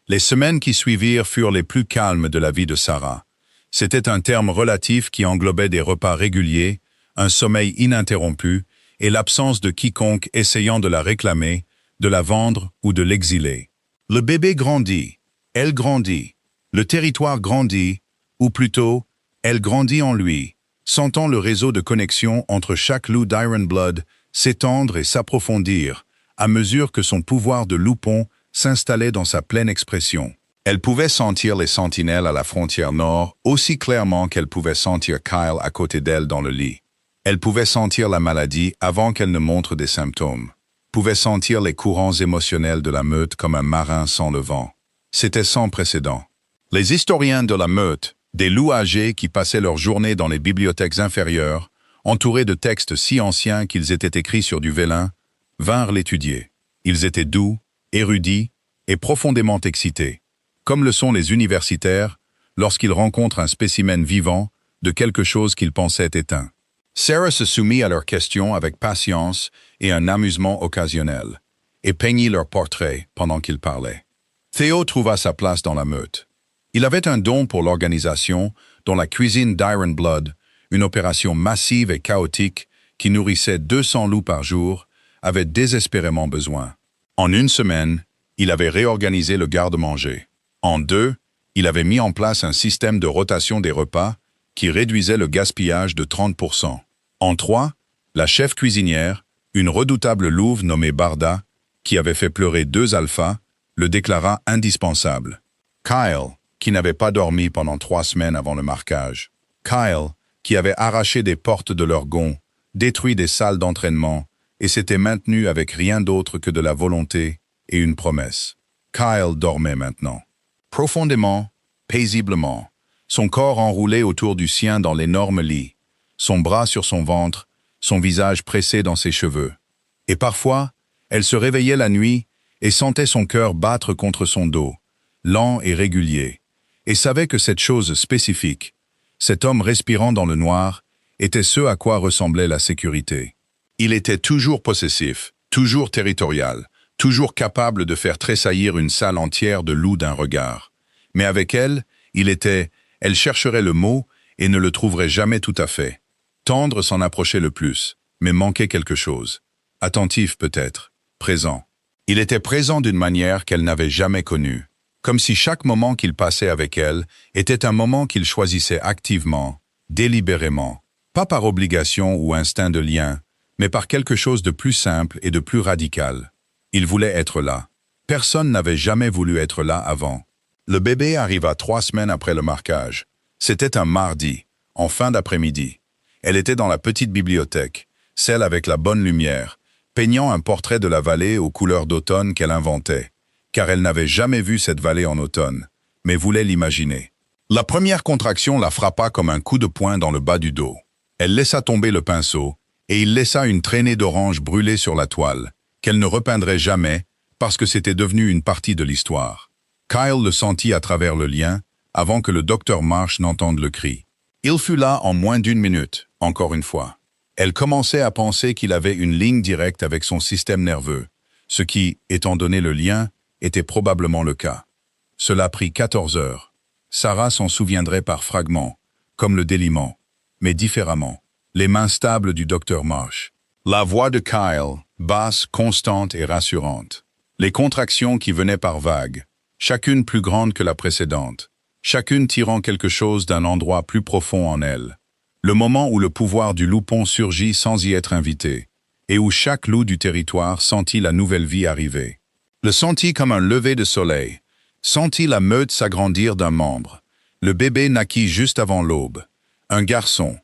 A: Les semaines qui suivirent furent les plus calmes de la vie de Sarah. C'était un terme relatif qui englobait des repas réguliers, un sommeil ininterrompu et l'absence de quiconque essayant de la réclamer, de la vendre ou de l'exiler. Le bébé grandit, elle grandit, le territoire grandit, ou plutôt, elle grandit en lui, sentant le réseau de connexion entre chaque loup d'Iron Blood s'étendre et s'approfondir à mesure que son pouvoir de loupon s'installait dans sa pleine expression. Elle pouvait sentir les sentinelles à la frontière nord aussi clairement qu'elle pouvait sentir Kyle à côté d'elle dans le lit. Elle pouvait sentir la maladie avant qu'elle ne montre des symptômes. Pouvait sentir les courants émotionnels de la meute comme un marin sans le vent. C'était sans précédent. Les historiens de la meute, des loups âgés qui passaient leur journée dans les bibliothèques inférieures, entourés de textes si anciens qu'ils étaient écrits sur du vélin, vinrent l'étudier. Ils étaient doux, érudits et profondément excités, comme le sont les universitaires lorsqu'ils rencontrent un spécimen vivant de quelque chose qu'ils pensaient éteint. Sarah se soumit à leurs questions avec patience et un amusement occasionnel, et peignit leurs portraits pendant qu'ils parlaient. Théo trouva sa place dans la meute. Il avait un don pour l'organisation, dont la cuisine d'Iron Blood, une opération massive et chaotique qui nourrissait 200 loups par jour, avait désespérément besoin. En une semaine, il avait réorganisé le garde-manger. En 2, il avait mis en place un système de rotation des repas qui réduisait le gaspillage de 30%. En 3, la chef cuisinière, une redoutable louve nommée Barda, qui avait fait pleurer 2 alphas, le déclara indispensable. Kyle, qui n'avait pas dormi pendant 3 semaines avant le marquage. Kyle, qui avait arraché des portes de leur gonds, détruit des salles d'entraînement et s'était maintenu avec rien d'autre que de la volonté et une promesse. Kyle dormait maintenant. Profondément, paisiblement, son corps enroulé autour du sien dans l'énorme lit, son bras sur son ventre, son visage pressé dans ses cheveux. Et parfois, elle se réveillait la nuit et sentait son cœur battre contre son dos, lent et régulier, et savait que cette chose spécifique, cet homme respirant dans le noir, était ce à quoi ressemblait la sécurité. Il était toujours possessif, toujours territorial, toujours capable de faire tressaillir une salle entière de loups d'un regard. Mais avec elle, elle chercherait le mot et ne le trouverait jamais tout à fait. Tendre s'en approchait le plus, mais manquait quelque chose. Attentif peut-être, présent. Il était présent d'une manière qu'elle n'avait jamais connue, comme si chaque moment qu'il passait avec elle était un moment qu'il choisissait activement, délibérément, pas par obligation ou instinct de lien, mais par quelque chose de plus simple et de plus radical. Il voulait être là. Personne n'avait jamais voulu être là avant. Le bébé arriva 3 semaines après le marquage. C'était un mardi, en fin d'après-midi. Elle était dans la petite bibliothèque, celle avec la bonne lumière, peignant un portrait de la vallée aux couleurs d'automne qu'elle inventait, car elle n'avait jamais vu cette vallée en automne, mais voulait l'imaginer. La première contraction la frappa comme un coup de poing dans le bas du dos. Elle laissa tomber le pinceau, et il laissa une traînée d'orange brûlée sur la toile, qu'elle ne repeindrait jamais, parce que c'était devenu une partie de l'histoire. Kyle le sentit à travers le lien, avant que le docteur Marsh n'entende le cri. Il fut là en moins d'1 minute, encore une fois. Elle commençait à penser qu'il avait une ligne directe avec son système nerveux, ce qui, étant donné le lien, était probablement le cas. Cela prit 14 heures. Sarah s'en souviendrait par fragments, comme le déliement, mais différemment. Les mains stables du docteur Marsh. La voix de Kyle, basse, constante et rassurante. Les contractions qui venaient par vagues, chacune plus grande que la précédente, chacune tirant quelque chose d'un endroit plus profond en elle. Le moment où le pouvoir du loupon surgit sans y être invité, et où chaque loup du territoire sentit la nouvelle vie arriver. Le sentit comme un lever de soleil, sentit la meute s'agrandir d'un membre. Le bébé naquit juste avant l'aube. Un garçon,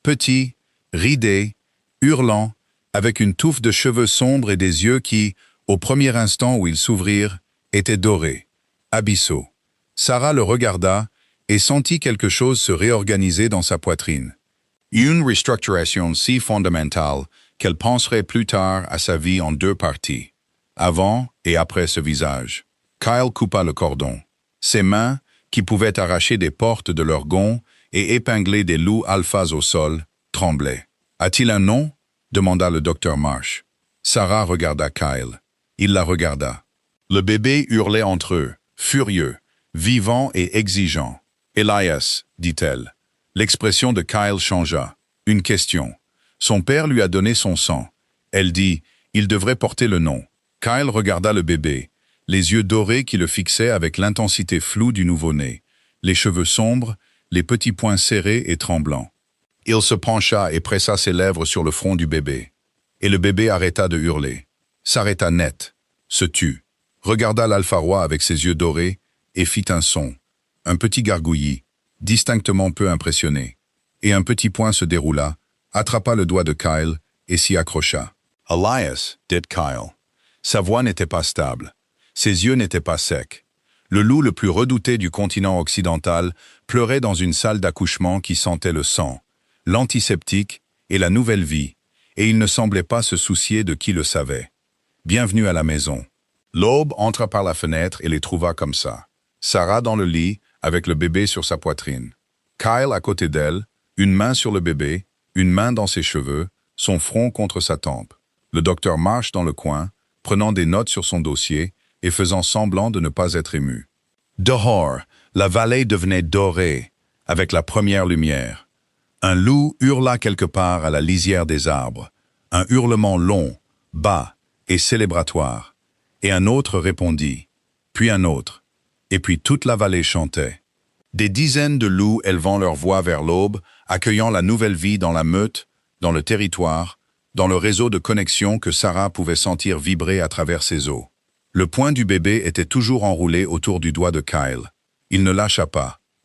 A: petit, ridé, hurlant, avec une touffe de cheveux sombres et des yeux qui, au premier instant où ils s'ouvrirent, étaient dorés, abyssaux. Sarah le regarda et sentit quelque chose se réorganiser dans sa poitrine. Une restructuration si fondamentale qu'elle penserait plus tard à sa vie en 2 parties, avant et après ce visage. Kyle coupa le cordon. Ses mains, qui pouvaient arracher des portes de leurs gonds et épingler des loups alphas au sol, tremblait. « A-t-il un nom ?» demanda le docteur Marsh. Sarah regarda Kyle. Il la regarda. Le bébé hurlait entre eux, furieux, vivant et exigeant. « Elias, dit-elle. L'expression de Kyle changea. Une question. Son père lui a donné son sang. Elle dit, il devrait porter le nom. Kyle regarda le bébé, les yeux dorés qui le fixaient avec l'intensité floue du nouveau-né, les cheveux sombres, les petits poings serrés et tremblants. Il se pencha et pressa ses lèvres sur le front du bébé. Et le bébé arrêta de hurler. S'arrêta net, se tut, regarda l'alpha-roi avec ses yeux dorés et fit un son. Un petit gargouillis, distinctement peu impressionné. Et un petit poing se déroula, attrapa le doigt de Kyle et s'y accrocha. « Elias, dit Kyle. » Sa voix n'était pas stable. Ses yeux n'étaient pas secs. Le loup le plus redouté du continent occidental pleurait dans une salle d'accouchement qui sentait le sang, l'antiseptique et la nouvelle vie, et il ne semblait pas se soucier de qui le savait. Bienvenue à la maison. L'aube entra par la fenêtre et les trouva comme ça. Sarah dans le lit, avec le bébé sur sa poitrine. Kyle à côté d'elle, une main sur le bébé, une main dans ses cheveux, son front contre sa tempe. Le docteur Marsh dans le coin, prenant des notes sur son dossier et faisant semblant de ne pas être ému. Dehors, la vallée devenait dorée, avec la première lumière. Un loup hurla quelque part à la lisière des arbres, un hurlement long, bas et célébratoire, et un autre répondit, puis un autre, et puis toute la vallée chantait. Des dizaines de loups élevant leur voix vers l'aube, accueillant la nouvelle vie dans la meute, dans le territoire, dans le réseau de connexion que Sarah pouvait sentir vibrer à travers ses os. Le poing du bébé était toujours enroulé autour du doigt de Kyle. Il ne lâcha pas.